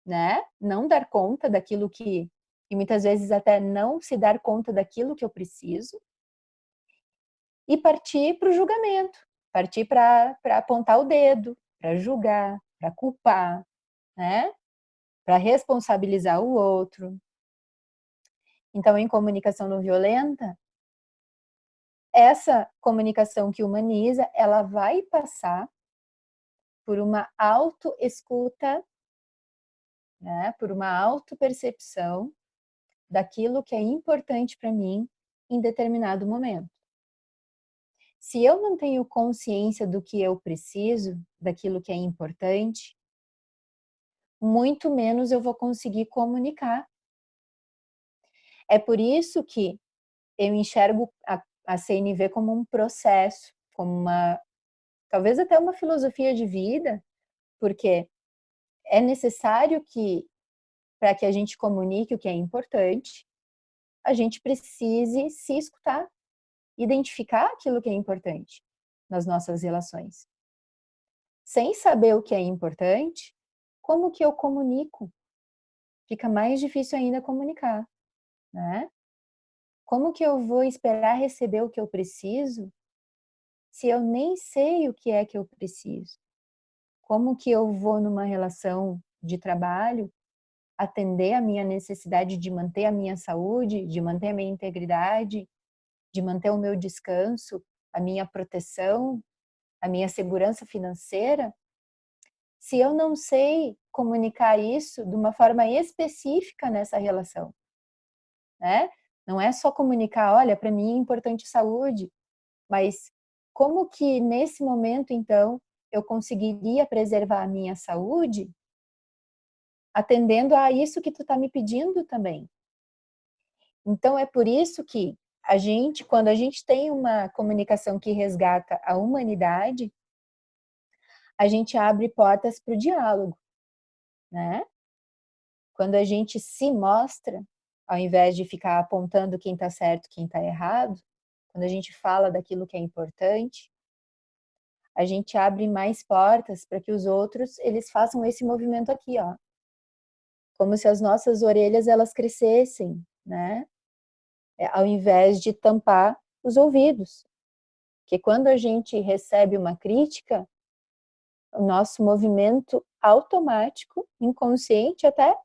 S3: né? Não dar conta daquilo que, e muitas vezes até não se dar conta daquilo que eu preciso, e partir para o julgamento, partir para apontar o dedo, para julgar, para culpar, né? Para responsabilizar o outro. Então, em comunicação não violenta, essa comunicação que humaniza, ela vai passar por uma autoescuta, né? Por uma autopercepção daquilo que é importante para mim em determinado momento. Se eu não tenho consciência do que eu preciso, daquilo que é importante, muito menos eu vou conseguir comunicar. É por isso que eu enxergo a CNV como um processo, como uma, talvez até uma filosofia de vida, porque é necessário que, para que a gente comunique o que é importante, a gente precise se escutar, identificar aquilo que é importante nas nossas relações. Sem saber o que é importante, como que eu comunico? Fica mais difícil ainda comunicar, né? Como que eu vou esperar receber o que eu preciso se eu nem sei o que é que eu preciso? Como que eu vou numa relação de trabalho atender a minha necessidade de manter a minha saúde, de manter a minha integridade, de manter o meu descanso, a minha proteção, a minha segurança financeira, se eu não sei comunicar isso de uma forma específica nessa relação, né? Não é só comunicar, olha, para mim é importante saúde, mas como que nesse momento, então, eu conseguiria preservar a minha saúde atendendo a isso que tu está me pedindo também. Então, é por isso que a gente, quando a gente tem uma comunicação que resgata a humanidade, a gente abre portas para o diálogo, né? Quando a gente se mostra, ao invés de ficar apontando quem está certo, quem está errado, quando a gente fala daquilo que é importante, a gente abre mais portas para que os outros, eles façam esse movimento aqui, ó. Como se as nossas orelhas, elas crescessem, né? Ao invés de tampar os ouvidos. Porque quando a gente recebe uma crítica, o nosso movimento automático, inconsciente até,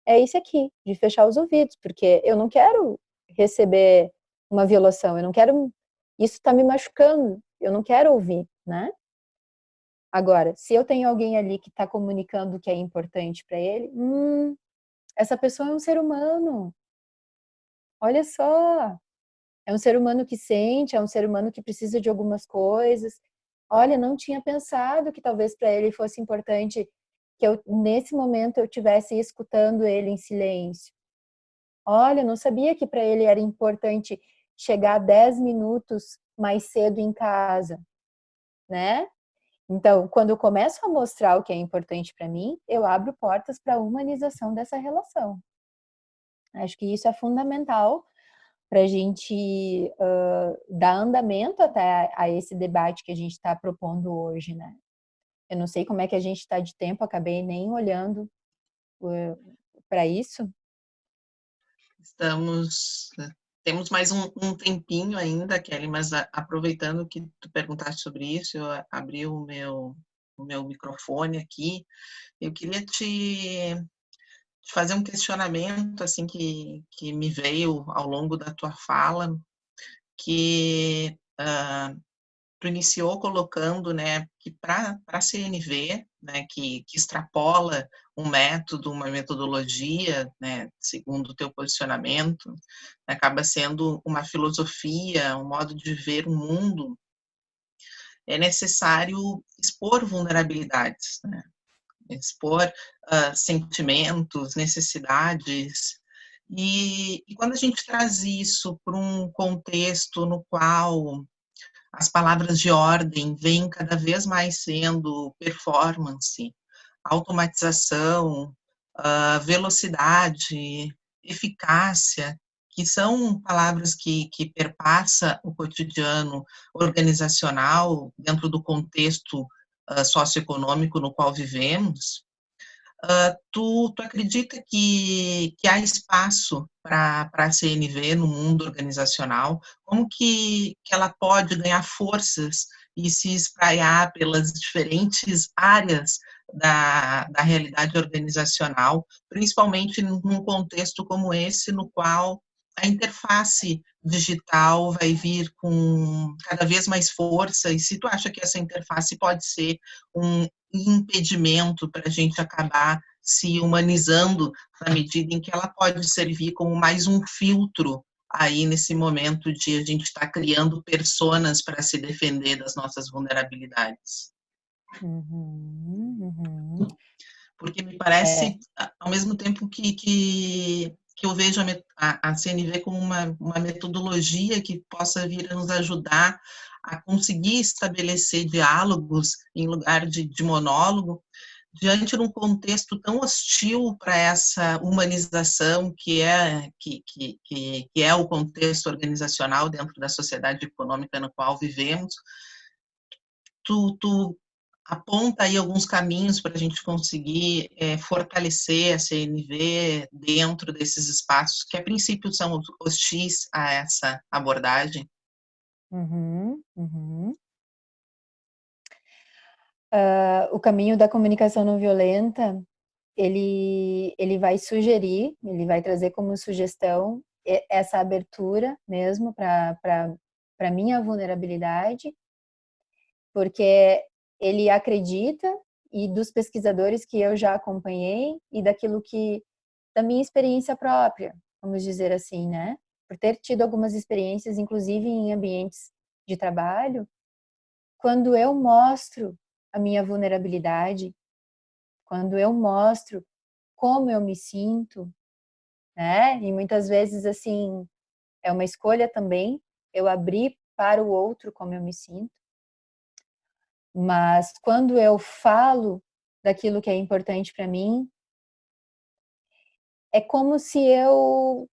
S3: é esse aqui, de fechar os ouvidos, porque eu não quero receber uma violação, eu não quero, isso está me machucando, eu não quero ouvir, né? Agora, se eu tenho alguém ali que está comunicando o que é importante para ele, essa pessoa é um ser humano, olha só, é um ser humano que sente, é um ser humano que precisa de algumas coisas. Olha, não tinha pensado que talvez para ele fosse importante que eu, nesse momento, eu estivesse escutando ele em silêncio. Olha, não sabia que para ele era importante chegar 10 minutos mais cedo em casa, né? Então, quando eu começo a mostrar o que é importante para mim, eu abro portas para a humanização dessa relação. Acho que isso é fundamental para a gente dar andamento até a esse debate que a gente está propondo hoje, né? Eu não sei como é que a gente está de tempo, acabei nem olhando para isso.
S2: Temos mais um tempinho ainda, Kelly, mas aproveitando que tu perguntaste sobre isso, eu abri o meu microfone aqui, eu queria te te fazer um questionamento assim que me veio ao longo da tua fala, que tu iniciou colocando, né, que para a CNV, né, que extrapola um método, uma metodologia, né, segundo o teu posicionamento, acaba sendo uma filosofia, um modo de ver o mundo, é necessário expor vulnerabilidades, né, expor sentimentos, necessidades, e quando a gente traz isso para um contexto no qual as palavras de ordem vêm cada vez mais sendo performance, automatização, velocidade, eficácia, que são palavras que perpassa o cotidiano organizacional dentro do contexto socioeconômico no qual vivemos. Tu acredita que há espaço para a CNV no mundo organizacional? Como que ela pode ganhar forças e se espraiar pelas diferentes áreas da realidade organizacional, principalmente num contexto como esse, no qual a interface digital vai vir com cada vez mais força, e se tu acha que essa interface pode ser um impedimento para a gente acabar se humanizando na medida em que ela pode servir como mais um filtro aí nesse momento de a gente estar criando personas para se defender das nossas vulnerabilidades. Porque me parece, ao mesmo tempo que eu vejo a CNV como uma metodologia que possa vir a nos ajudar a conseguir estabelecer diálogos em lugar de monólogo, diante de um contexto tão hostil para essa humanização que é o contexto organizacional dentro da sociedade econômica na qual vivemos, tu aponta aí alguns caminhos para a gente conseguir fortalecer a CNV dentro desses espaços que a princípio são hostis a essa abordagem?
S3: O caminho da comunicação não violenta, ele vai sugerir, ele vai trazer como sugestão essa abertura mesmo para minha vulnerabilidade, porque ele acredita, e dos pesquisadores que eu já acompanhei, e daquilo que, da minha experiência própria, vamos dizer assim, né? Por ter tido algumas experiências, inclusive em ambientes de trabalho, quando eu mostro a minha vulnerabilidade, quando eu mostro como eu me sinto, né? E muitas vezes, assim, é uma escolha também, eu abrir para o outro como eu me sinto. Mas quando eu falo daquilo que é importante para mim, é como se eu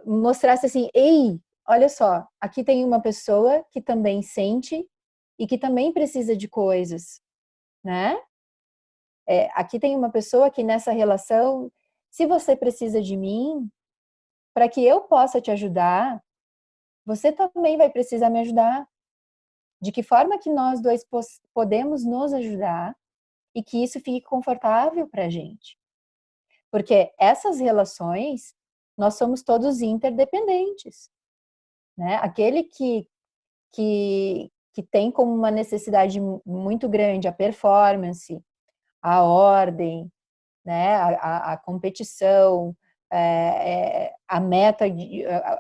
S3: mostrasse assim: ei, olha só, aqui tem uma pessoa que também sente e que também precisa de coisas, né? Aqui tem uma pessoa que nessa relação, se você precisa de mim, para que eu possa te ajudar, você também vai precisar me ajudar. De que forma que nós dois podemos nos ajudar e que isso fique confortável para a gente? Porque essas relações, nós somos todos interdependentes, né? Aquele que tem como uma necessidade muito grande a performance, a ordem, né? A competição, a meta,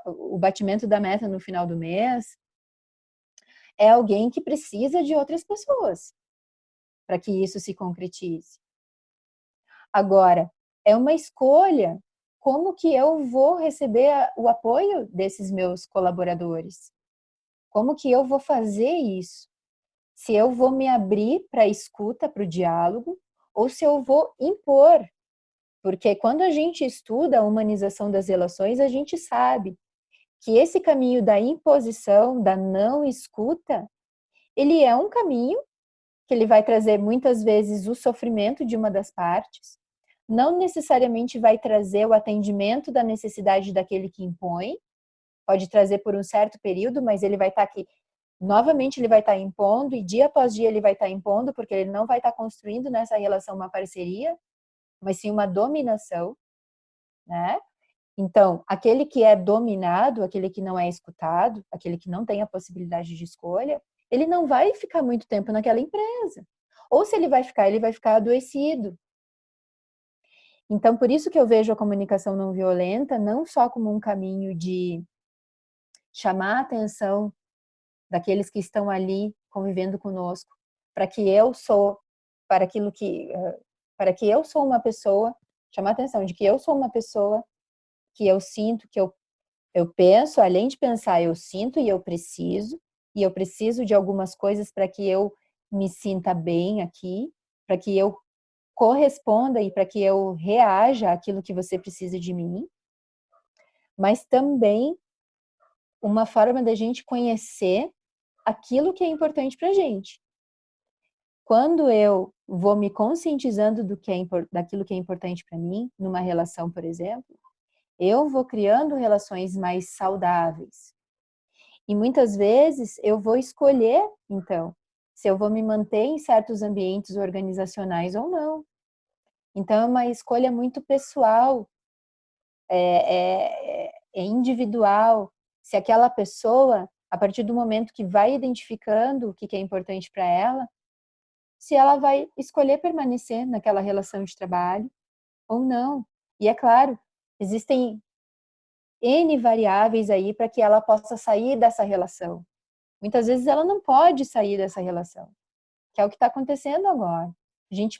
S3: o batimento da meta no final do mês, é alguém que precisa de outras pessoas para que isso se concretize. Agora, é uma escolha como que eu vou receber o apoio desses meus colaboradores. Como que eu vou fazer isso? Se eu vou me abrir para a escuta, para o diálogo, ou se eu vou impor. Porque quando a gente estuda a humanização das relações, a gente sabe que esse caminho da imposição, da não escuta, ele é um caminho que ele vai trazer muitas vezes o sofrimento de uma das partes, não necessariamente vai trazer o atendimento da necessidade daquele que impõe, pode trazer por um certo período, mas ele vai estar aqui novamente ele vai estar impondo, e dia após dia ele vai estar impondo, porque ele não vai estar construindo nessa relação uma parceria, mas sim uma dominação, né? Então, aquele que é dominado, aquele que não é escutado, aquele que não tem a possibilidade de escolha, ele não vai ficar muito tempo naquela empresa. Ou se ele vai ficar adoecido. Então, por isso que eu vejo a comunicação não violenta não só como um caminho de chamar a atenção daqueles que estão ali convivendo conosco, para que eu sou, para que eu sou uma pessoa, chamar a atenção de que eu sou uma pessoa que eu sinto, que eu penso, além de pensar, eu sinto e eu preciso de algumas coisas para que eu me sinta bem aqui, para que eu corresponda e para que eu reaja àquilo que você precisa de mim, mas também uma forma da gente conhecer aquilo que é importante para a gente. Quando eu vou me conscientizando daquilo que é importante para mim, numa relação, por exemplo, eu vou criando relações mais saudáveis. E muitas vezes eu vou escolher, então, se eu vou me manter em certos ambientes organizacionais ou não. Então, é uma escolha muito pessoal, é individual. Se aquela pessoa, a partir do momento que vai identificando o que é importante para ela, se ela vai escolher permanecer naquela relação de trabalho ou não. E é claro, existem N variáveis aí para que ela possa sair dessa relação. Muitas vezes ela não pode sair dessa relação, que é o que está acontecendo agora.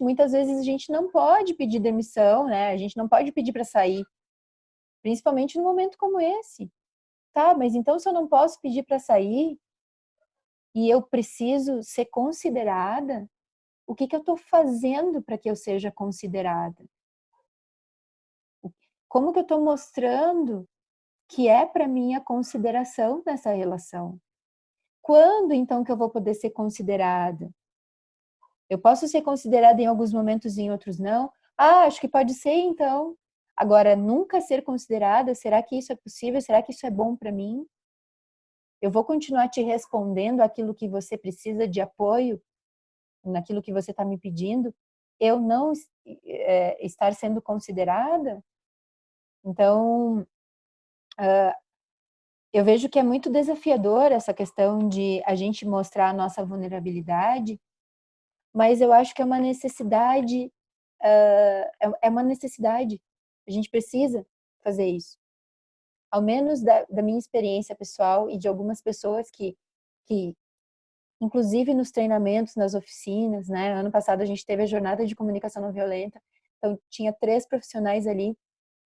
S3: Muitas vezes a gente não pode pedir demissão, né? A gente não pode pedir para sair, principalmente num momento como esse. Tá, mas então se eu não posso pedir para sair e eu preciso ser considerada, o que eu estou fazendo para que eu seja considerada? Como que eu estou mostrando que é para mim a consideração nessa relação? Quando então que eu vou poder ser considerada? Eu posso ser considerada em alguns momentos e em outros não? Ah, acho que pode ser então. Agora, nunca ser considerada, será que isso é possível? Será que isso é bom para mim? Eu vou continuar te respondendo aquilo que você precisa de apoio, naquilo que você está me pedindo? Eu não estar sendo considerada? Então, eu vejo que é muito desafiador essa questão de a gente mostrar a nossa vulnerabilidade, mas eu acho que é uma necessidade, é uma necessidade. A gente precisa fazer isso. Ao menos da minha experiência pessoal e de algumas pessoas que, inclusive nos treinamentos, nas oficinas, né? Ano passado a gente teve a jornada de comunicação não violenta, então tinha 3 profissionais ali,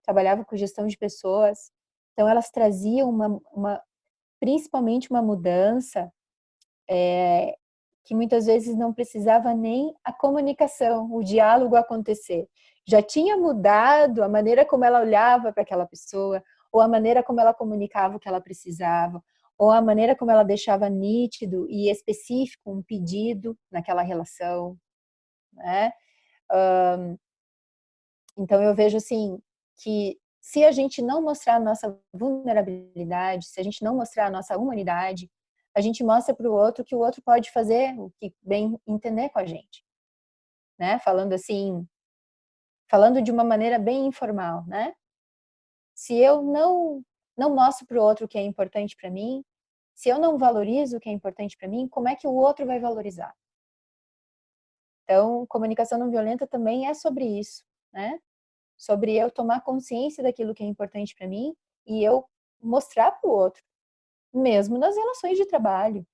S3: trabalhavam com gestão de pessoas, então elas traziam principalmente uma mudança que muitas vezes não precisava nem a comunicação, o diálogo acontecer. Já tinha mudado a maneira como ela olhava para aquela pessoa, ou a maneira como ela comunicava o que ela precisava, ou a maneira como ela deixava nítido e específico um pedido naquela relação, né? Então eu vejo assim que se a gente não mostrar a nossa vulnerabilidade, se a gente não mostrar a nossa humanidade, a gente mostra para o outro que o outro pode fazer o que bem entender com a gente, né? Falando assim, falando de uma maneira bem informal, né? Se eu não mostro para o outro o que é importante para mim, se eu não valorizo o que é importante para mim, como é que o outro vai valorizar? Então, comunicação não violenta também é sobre isso, né? Sobre eu tomar consciência daquilo que é importante para mim e eu mostrar para o outro, mesmo nas relações de trabalho.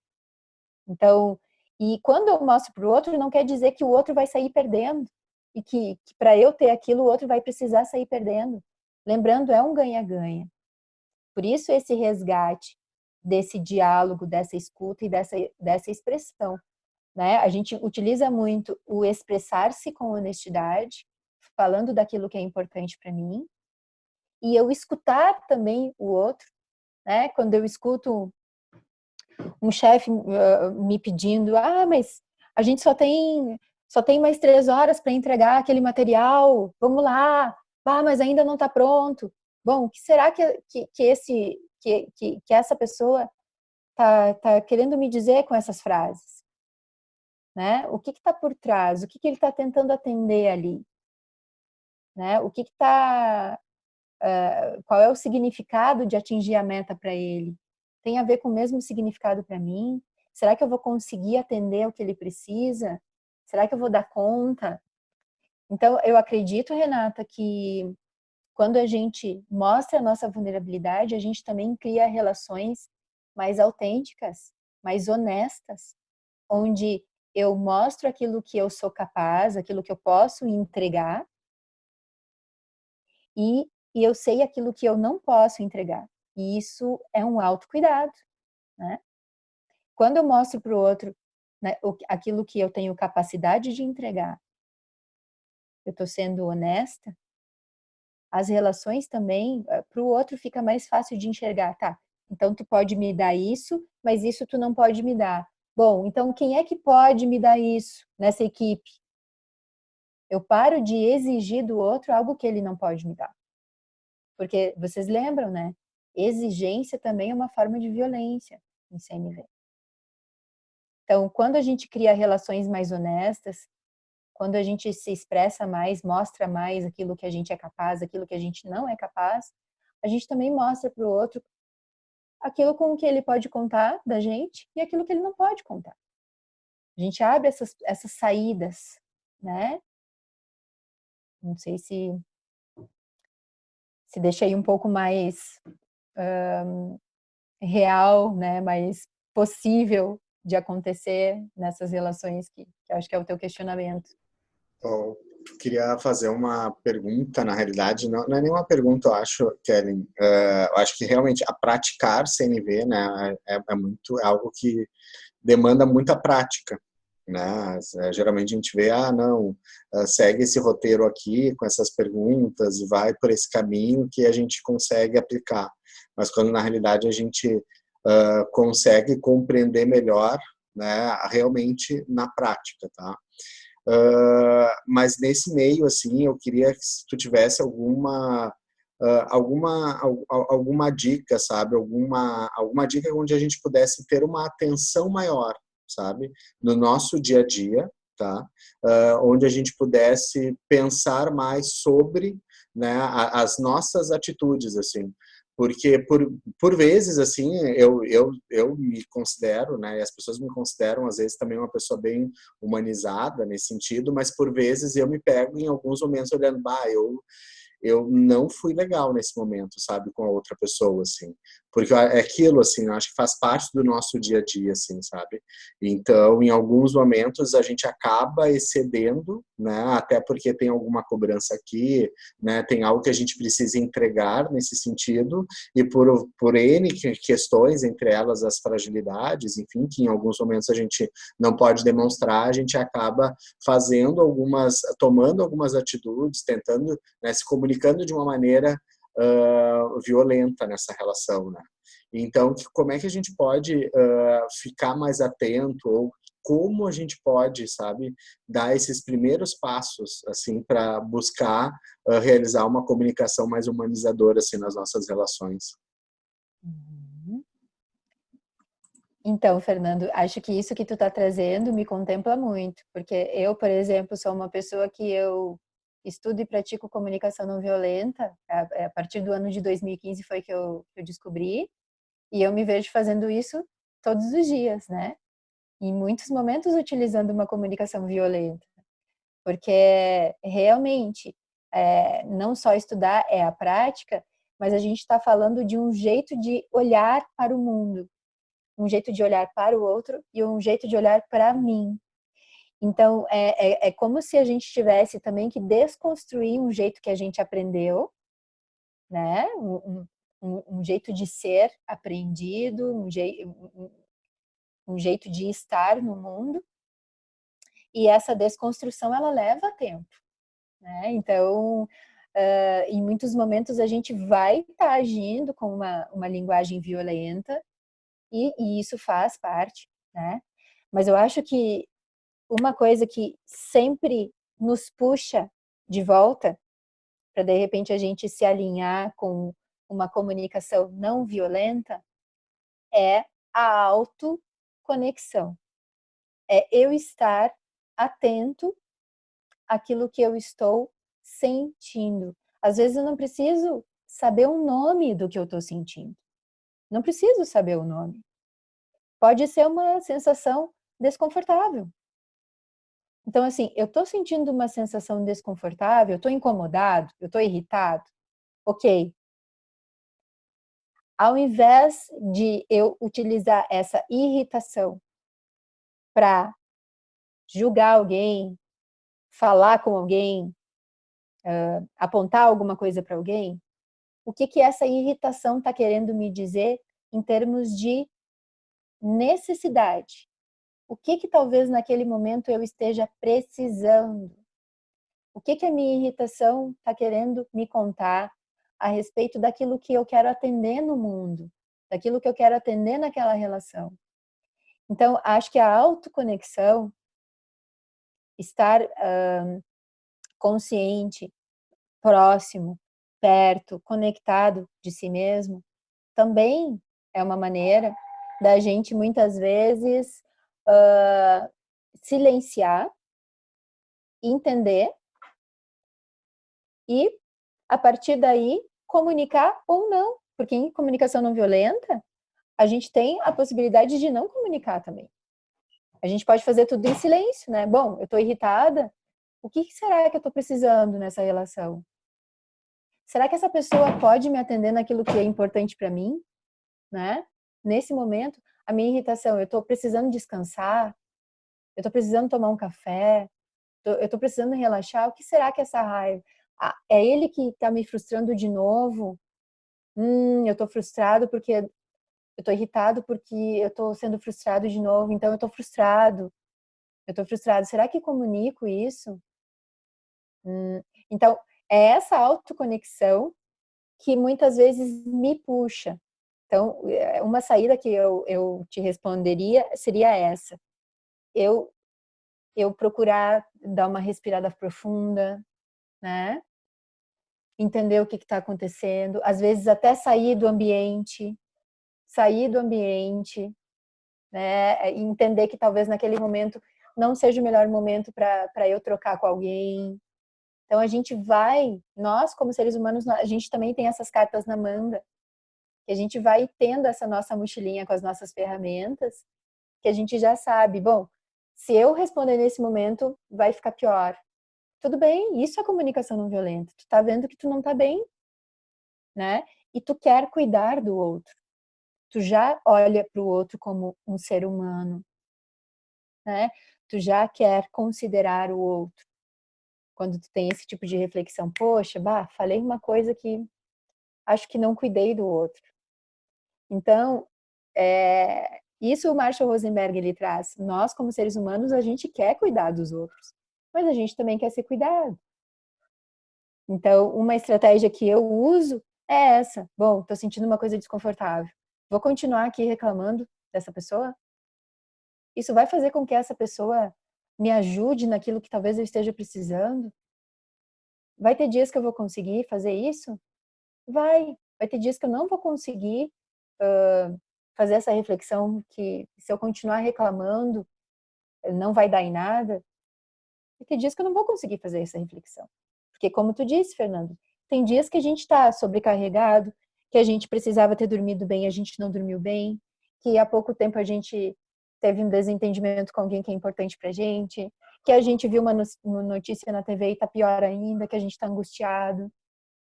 S3: Então, e quando eu mostro para o outro, não quer dizer que o outro vai sair perdendo e que para eu ter aquilo, o outro vai precisar sair perdendo. Lembrando, é um ganha-ganha. Por isso esse resgate desse diálogo, dessa escuta e dessa expressão, né? A gente utiliza muito o expressar-se com honestidade, falando daquilo que é importante para mim, e eu escutar também o outro, né? Quando eu escuto um chefe me pedindo, mas a gente só tem mais 3 horas para entregar aquele material, vamos lá, mas ainda não está pronto. Bom, o que será que essa pessoa tá querendo me dizer com essas frases? Né? O que está por trás? O que ele está tentando atender ali? Né? O que está... qual é o significado de atingir a meta para ele? Tem a ver com o mesmo significado para mim? Será que eu vou conseguir atender o que ele precisa? Será que eu vou dar conta? Então, eu acredito, Renata, que quando a gente mostra a nossa vulnerabilidade, a gente também cria relações mais autênticas, mais honestas, onde eu mostro aquilo que eu sou capaz, aquilo que eu posso entregar, e eu sei aquilo que eu não posso entregar. E isso é um autocuidado, né? Quando eu mostro para o outro, né, aquilo que eu tenho capacidade de entregar, eu estou sendo honesta, as relações também, para o outro fica mais fácil de enxergar, tá? Então tu pode me dar isso, mas isso tu não pode me dar. Bom, então quem é que pode me dar isso nessa equipe? Eu paro de exigir do outro algo que ele não pode me dar. Porque vocês lembram, né? Exigência também é uma forma de violência em CNV. Então, quando a gente cria relações mais honestas, quando a gente se expressa mais, mostra mais aquilo que a gente é capaz, aquilo que a gente não é capaz, a gente também mostra para o outro aquilo com que ele pode contar da gente e aquilo que ele não pode contar. A gente abre essas saídas, né? Não sei se deixei um pouco mais real, né? Mais possível de acontecer nessas relações que acho que é o teu questionamento.
S1: Eu queria fazer uma pergunta, na realidade, não é nenhuma pergunta, eu acho, Kellen. Eu acho que realmente a praticar CNV, né, é algo que demanda muita prática, né? Geralmente a gente vê, não, segue esse roteiro aqui com essas perguntas e vai por esse caminho que a gente consegue aplicar. Mas quando na realidade a gente consegue compreender melhor, né, realmente na prática, tá? Mas nesse meio, assim, eu queria que se tu tivesse alguma dica, sabe? Alguma dica onde a gente pudesse ter uma atenção maior, sabe? No nosso dia a dia, tá? Onde a gente pudesse pensar mais sobre, né, as nossas atitudes, assim. Porque, por vezes, assim, eu me considero, né, e as pessoas me consideram, às vezes, também uma pessoa bem humanizada nesse sentido, mas, por vezes, eu me pego em alguns momentos olhando, eu não fui legal nesse momento, sabe, com a outra pessoa, assim. Porque é aquilo, assim, eu acho que faz parte do nosso dia a dia, assim, sabe? Então, em alguns momentos, a gente acaba excedendo, né? Até porque tem alguma cobrança aqui, né? Tem algo que a gente precisa entregar nesse sentido, e por N questões, entre elas as fragilidades, enfim, que em alguns momentos a gente não pode demonstrar, a gente acaba tomando algumas atitudes, tentando, né, se comunicando de uma maneira violenta nessa relação, né? Então, como é que a gente pode ficar mais atento, ou como a gente pode, sabe, dar esses primeiros passos, assim, para buscar realizar uma comunicação mais humanizadora, assim, nas nossas relações?
S3: Uhum. Então, Fernando, acho que isso que tu está trazendo me contempla muito, porque eu, por exemplo, sou uma pessoa que eu estudo e pratico comunicação não violenta, a partir do ano de 2015 foi que eu descobri, e eu me vejo fazendo isso todos os dias, né? Em muitos momentos utilizando uma comunicação violenta, porque realmente não só estudar é a prática, mas a gente está falando de um jeito de olhar para o mundo, um jeito de olhar para o outro e um jeito de olhar para mim. Então, é como se a gente tivesse também que desconstruir um jeito que a gente aprendeu, né? Um jeito de ser aprendido, um jeito de estar no mundo. E essa desconstrução, ela leva tempo, né? Então, em muitos momentos a gente vai estar agindo com uma linguagem violenta, e isso faz parte, né? Mas eu acho que uma coisa que sempre nos puxa de volta, para de repente a gente se alinhar com uma comunicação não violenta, é a autoconexão. É eu estar atento àquilo que eu estou sentindo. Às vezes eu não preciso saber o nome do que eu estou sentindo. Não preciso saber o nome. Pode ser uma sensação desconfortável. Então, assim, eu estou sentindo uma sensação desconfortável, eu estou incomodado, eu estou irritado. Ok. Ao invés de eu utilizar essa irritação para julgar alguém, falar com alguém, apontar alguma coisa para alguém, o que essa irritação está querendo me dizer em termos de necessidade? O que talvez naquele momento eu esteja precisando? O que a minha irritação está querendo me contar a respeito daquilo que eu quero atender no mundo, daquilo que eu quero atender naquela relação? Então, acho que a autoconexão, estar consciente, próximo, perto, conectado de si mesmo, também é uma maneira da gente muitas vezes silenciar, entender e, a partir daí, comunicar ou não. Porque em comunicação não violenta, a gente tem a possibilidade de não comunicar também. A gente pode fazer tudo em silêncio, né? Bom, eu estou irritada, o que será que eu estou precisando nessa relação? Será que essa pessoa pode me atender naquilo que é importante para mim, né? Nesse momento, a minha irritação, eu estou precisando descansar, eu estou precisando tomar um café, eu estou precisando relaxar, o que será que é essa raiva? Ah, é ele que está me frustrando de novo? Eu estou frustrado porque eu estou irritado porque eu estou sendo frustrado de novo, então eu estou frustrado. Eu estou frustrado. Será que comunico isso? Então, é essa autoconexão que muitas vezes me puxa. Então, uma saída que eu te responderia seria essa. Eu procurar dar uma respirada profunda, né? Entender o que está acontecendo. Às vezes até sair do ambiente, né? E entender que talvez naquele momento não seja o melhor momento para eu trocar com alguém. Então a gente vai, nós como seres humanos, a gente também tem essas cartas na manga, que a gente vai tendo essa nossa mochilinha com as nossas ferramentas, que a gente já sabe, bom, se eu responder nesse momento, vai ficar pior. Tudo bem, isso é comunicação não violenta. Tu tá vendo que tu não tá bem, né? E tu quer cuidar do outro. Tu já olha para o outro como um ser humano, né? Tu já quer considerar o outro. Quando tu tem esse tipo de reflexão, poxa, falei uma coisa que acho que não cuidei do outro. Então, isso o Marshall Rosenberg ele traz. Nós, como seres humanos, a gente quer cuidar dos outros, mas a gente também quer ser cuidado. Então, uma estratégia que eu uso é essa. Bom, tô sentindo uma coisa desconfortável. Vou continuar aqui reclamando dessa pessoa? Isso vai fazer com que essa pessoa me ajude naquilo que talvez eu esteja precisando? Vai ter dias que eu vou conseguir fazer isso? Vai ter dias que eu não vou conseguir fazer essa reflexão, que se eu continuar reclamando não vai dar em nada. Vai ter dias que eu não vou conseguir fazer essa reflexão. Porque como tu disse, Fernando, tem dias que a gente está sobrecarregado, que a gente precisava ter dormido bem, a gente não dormiu bem, que há pouco tempo a gente teve um desentendimento com alguém que é importante pra gente, que a gente viu uma notícia na TV e tá pior ainda, que a gente tá angustiado.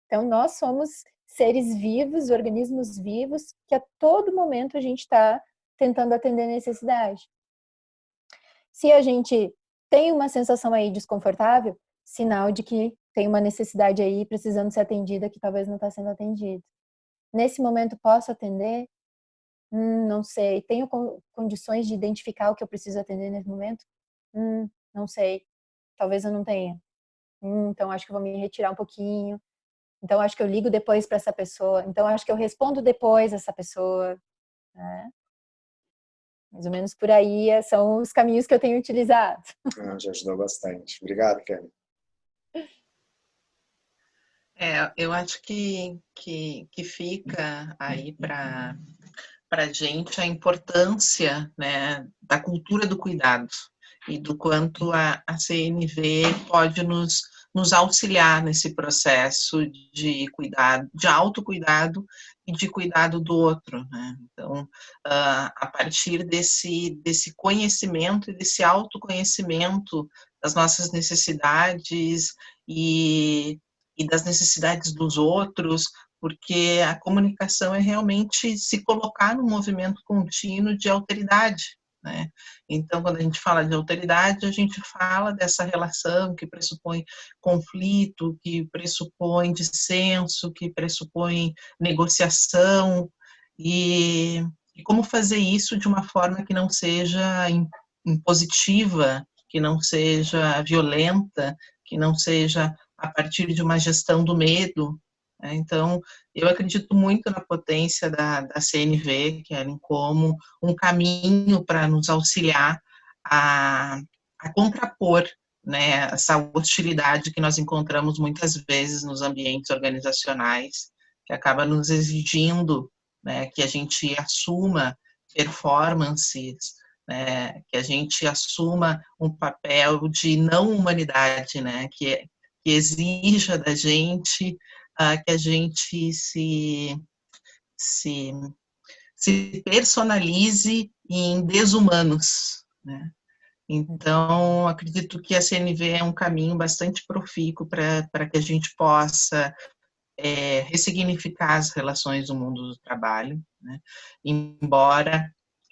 S3: Então, nós somos seres vivos, organismos vivos, que a todo momento a gente está tentando atender necessidade. Se a gente tem uma sensação aí desconfortável, sinal de que tem uma necessidade aí precisando ser atendida que talvez não está sendo atendida. Nesse momento, posso atender? Não sei. Tenho condições de identificar o que eu preciso atender nesse momento? Não sei. Talvez eu não tenha. Então, acho que eu vou me retirar um pouquinho. Então, acho que eu ligo depois para essa pessoa. Então, acho que eu respondo depois essa pessoa. Né? Mais ou menos por aí são os caminhos que eu tenho utilizado.
S4: Já ajudou bastante. Obrigado, Kelly.
S2: Eu acho que fica aí para para a gente a importância, né, da cultura do cuidado e do quanto a CNV pode nos auxiliar nesse processo de cuidado, de autocuidado e de cuidado do outro, né? Então, a partir desse conhecimento e desse autoconhecimento das nossas necessidades e das necessidades dos outros, porque a comunicação é realmente se colocar num movimento contínuo de alteridade, né? Então, quando a gente fala de alteridade, a gente fala dessa relação que pressupõe conflito, que pressupõe dissenso, que pressupõe negociação, e como fazer isso de uma forma que não seja impositiva, que não seja violenta, que não seja a partir de uma gestão do medo, né? Então, eu acredito muito na potência da CNV, que é como um caminho para nos auxiliar a, a contrapor, né, essa hostilidade que nós encontramos muitas vezes nos ambientes organizacionais, que acaba nos exigindo, né, que a gente assuma performances, né, que a gente assuma um papel de não humanidade, né, que exija da gente que a gente se, se personalize em desumanos, né? Então, acredito que a CNV é um caminho bastante profícuo para que a gente possa ressignificar as relações no mundo do trabalho, né? Embora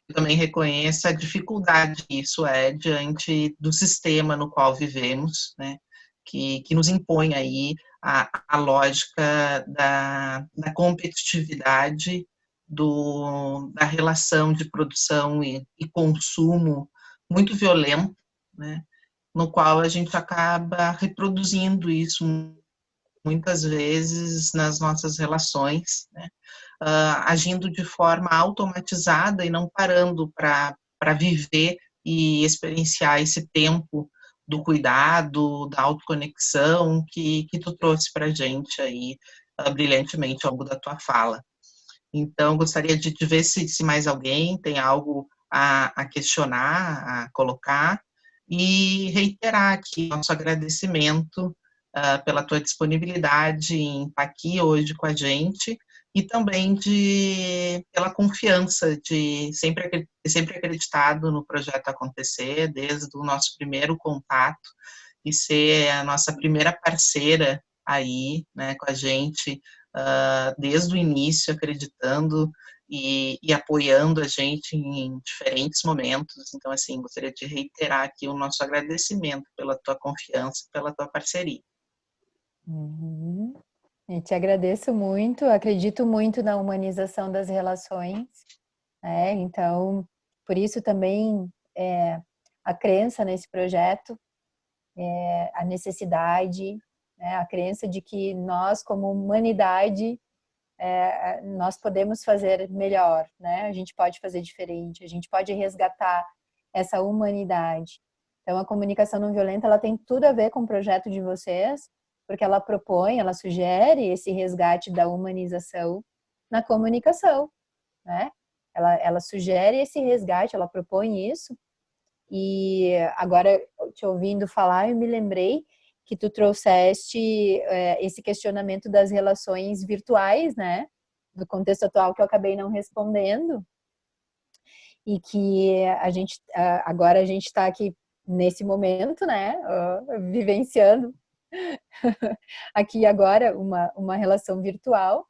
S2: eu também reconheça a dificuldade que isso é diante do sistema no qual vivemos, né? Que nos impõe aí a lógica da competitividade, da relação de produção e consumo muito violento, né? No qual a gente acaba reproduzindo isso muitas vezes nas nossas relações, né? Agindo de forma automatizada e não parando para viver e experienciar esse tempo do cuidado, da autoconexão que tu trouxe para a gente aí brilhantemente ao longo da tua fala. Então, gostaria de ver se mais alguém tem algo a questionar, a colocar, e reiterar aqui nosso agradecimento pela tua disponibilidade em estar aqui hoje com a gente e também pela confiança de sempre acreditado no projeto acontecer, desde o nosso primeiro contato e ser a nossa primeira parceira aí, né, com a gente, desde o início, acreditando e apoiando a gente em diferentes momentos. Então, assim, gostaria de reiterar aqui o nosso agradecimento pela tua confiança, pela tua parceria.
S3: Uhum. Eu te agradeço muito, acredito muito na humanização das relações, né? Então, por isso também a crença nesse projeto, a necessidade, né? A crença de que nós, como humanidade, nós podemos fazer melhor, né? A gente pode fazer diferente, a gente pode resgatar essa humanidade. Então, a comunicação não violenta, ela tem tudo a ver com o projeto de vocês, porque ela propõe, ela sugere esse resgate da humanização na comunicação, né? Ela sugere esse resgate, ela propõe isso. E agora, te ouvindo falar, eu me lembrei que tu trouxeste esse questionamento das relações virtuais, né? Do contexto atual que eu acabei não respondendo. E que agora a gente está aqui nesse momento, né? Vivenciando aqui e agora uma relação virtual.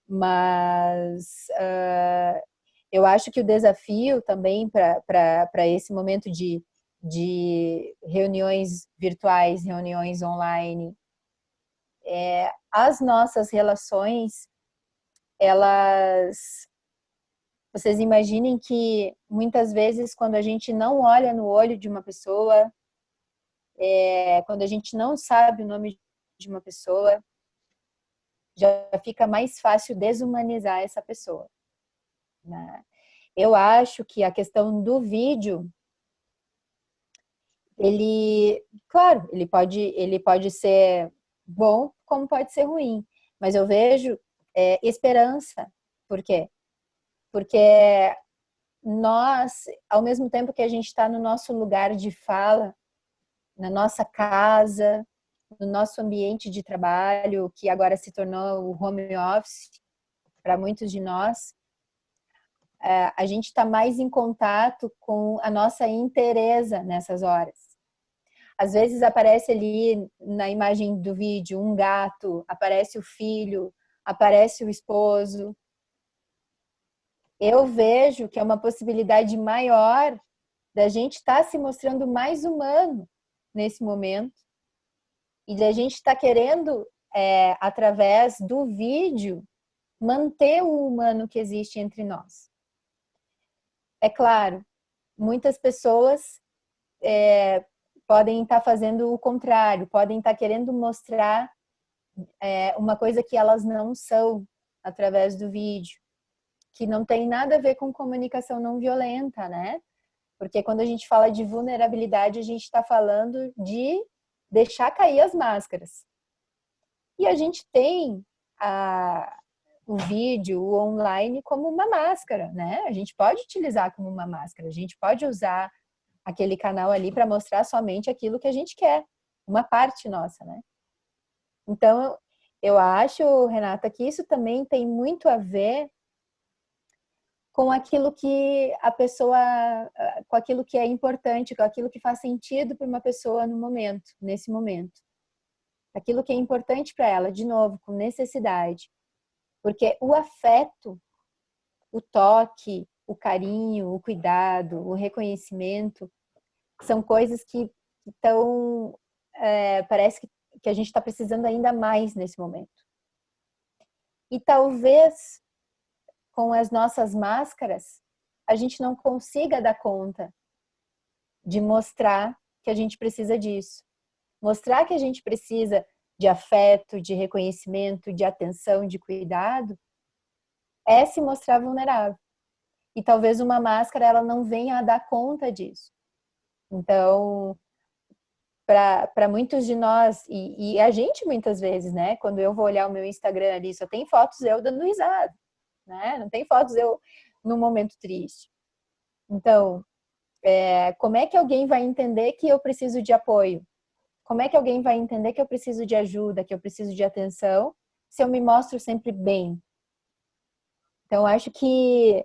S3: Mas eu acho que o desafio também para esse momento de reuniões virtuais, reuniões online, as nossas relações, vocês imaginem que muitas vezes quando a gente não olha no olho de uma pessoa, quando a gente não sabe o nome de uma pessoa, já fica mais fácil desumanizar essa pessoa, né? Eu acho que a questão do vídeo, claro, ele pode ser bom, como pode ser ruim, mas eu vejo esperança. Por quê? porque nós, ao mesmo tempo que a gente está no nosso lugar de fala, na nossa casa, no nosso ambiente de trabalho, que agora se tornou o home office para muitos de nós, a gente está mais em contato com a nossa inteireza nessas horas. Às vezes aparece ali na imagem do vídeo um gato, aparece o filho, aparece o esposo. Eu vejo que é uma possibilidade maior da gente estar se mostrando mais humano nesse momento e da gente estar querendo, através do vídeo, manter o humano que existe entre nós. É claro, muitas pessoas podem estar fazendo o contrário, podem estar querendo mostrar uma coisa que elas não são através do vídeo, que não tem nada a ver com comunicação não violenta, né? Porque quando a gente fala de vulnerabilidade, a gente está falando de deixar cair as máscaras. E a gente tem o vídeo, o online, como uma máscara, né? A gente pode utilizar como uma máscara, a gente pode usar aquele canal ali para mostrar somente aquilo que a gente quer, uma parte nossa, né? Então, eu acho, Renata, que isso também tem muito a ver com aquilo que a pessoa, com aquilo que é importante, com aquilo que faz sentido para uma pessoa no momento, nesse momento. Aquilo que é importante para ela, de novo, com necessidade. Porque o afeto, o toque, o carinho, o cuidado, o reconhecimento, são coisas que estão, parece que a gente está precisando ainda mais nesse momento. E talvez com as nossas máscaras, a gente não consiga dar conta de mostrar que a gente precisa disso. Mostrar que a gente precisa de afeto, de reconhecimento, de atenção, de cuidado, é se mostrar vulnerável. E talvez uma máscara ela não venha a dar conta disso. Então, para muitos de nós, e a gente muitas vezes, né? Quando eu vou olhar o meu Instagram ali, só tem fotos eu dando risada, né? Não tem fotos eu num momento triste. Então, como é que alguém vai entender que eu preciso de apoio? Como é que alguém vai entender que eu preciso de ajuda, que eu preciso de atenção, se eu me mostro sempre bem? Então, acho que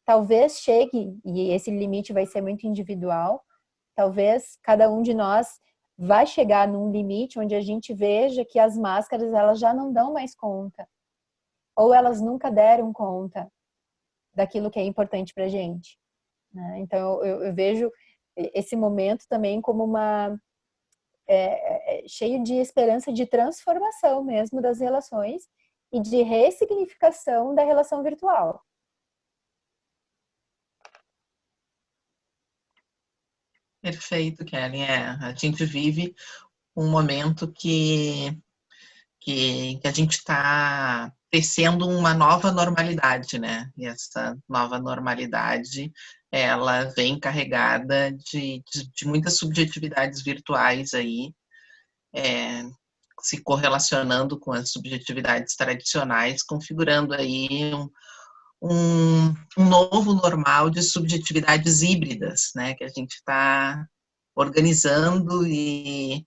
S3: talvez chegue, e esse limite vai ser muito individual, talvez cada um de nós vai chegar num limite onde a gente veja que as máscaras elas já não dão mais conta, ou elas nunca deram conta daquilo que é importante para a gente, né? Então, eu vejo esse momento também como cheio de esperança de transformação mesmo das relações e de ressignificação da relação virtual.
S2: Perfeito, Kelly. A gente vive um momento que a gente está tecendo uma nova normalidade, né? E essa nova normalidade, ela vem carregada de muitas subjetividades virtuais aí, se correlacionando com as subjetividades tradicionais, configurando aí um novo normal de subjetividades híbridas, né? Que a gente está organizando e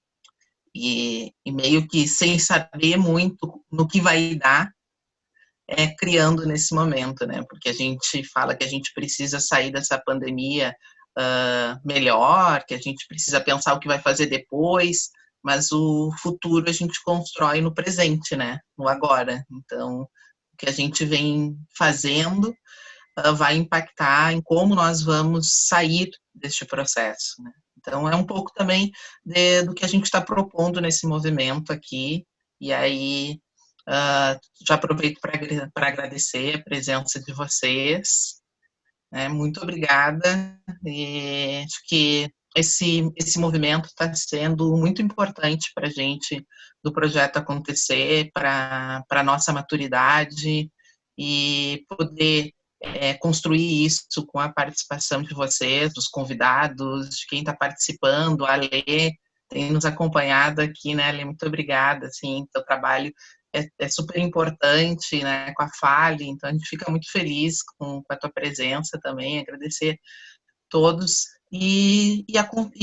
S2: meio que sem saber muito no que vai dar, criando nesse momento, né? Porque a gente fala que a gente precisa sair dessa pandemia melhor, que a gente precisa pensar o que vai fazer depois, mas o futuro a gente constrói no presente, né? No agora. Então, o que a gente vem fazendo vai impactar em como nós vamos sair deste processo, né? Então, é um pouco também do que a gente está propondo nesse movimento aqui, e aí já aproveito para agradecer a presença de vocês, né? Muito obrigada, e acho que esse movimento está sendo muito importante para a gente, do projeto acontecer, para a nossa maturidade, e poder construir isso com a participação de vocês, dos convidados, de quem está participando, a Lê, tem nos acompanhado aqui, né, Lê? Muito obrigada, assim, teu trabalho é super importante, né, com a Fale, então a gente fica muito feliz com a tua presença também, agradecer todos e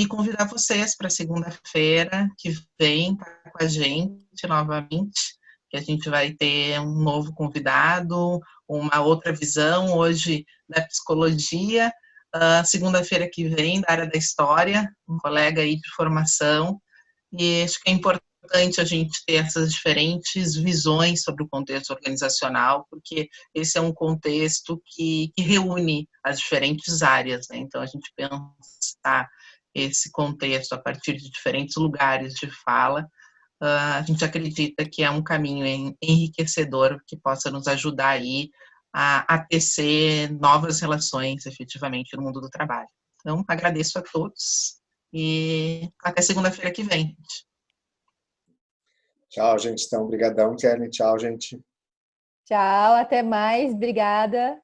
S2: convidar vocês para segunda-feira que vem tá com a gente novamente, que a gente vai ter um novo convidado, uma outra visão hoje da psicologia, segunda-feira que vem da área da história, um colega aí de formação, e acho que é importante a gente ter essas diferentes visões sobre o contexto organizacional, porque esse é um contexto que reúne as diferentes áreas, né? Então, a gente pensar esse contexto a partir de diferentes lugares de fala, a gente acredita que é um caminho enriquecedor que possa nos ajudar aí a tecer novas relações, efetivamente, no mundo do trabalho. Então, agradeço a todos e até segunda-feira que vem.
S4: Tchau, gente. Então, brigadão, Kelly. Tchau, gente.
S3: Tchau, até mais. Obrigada.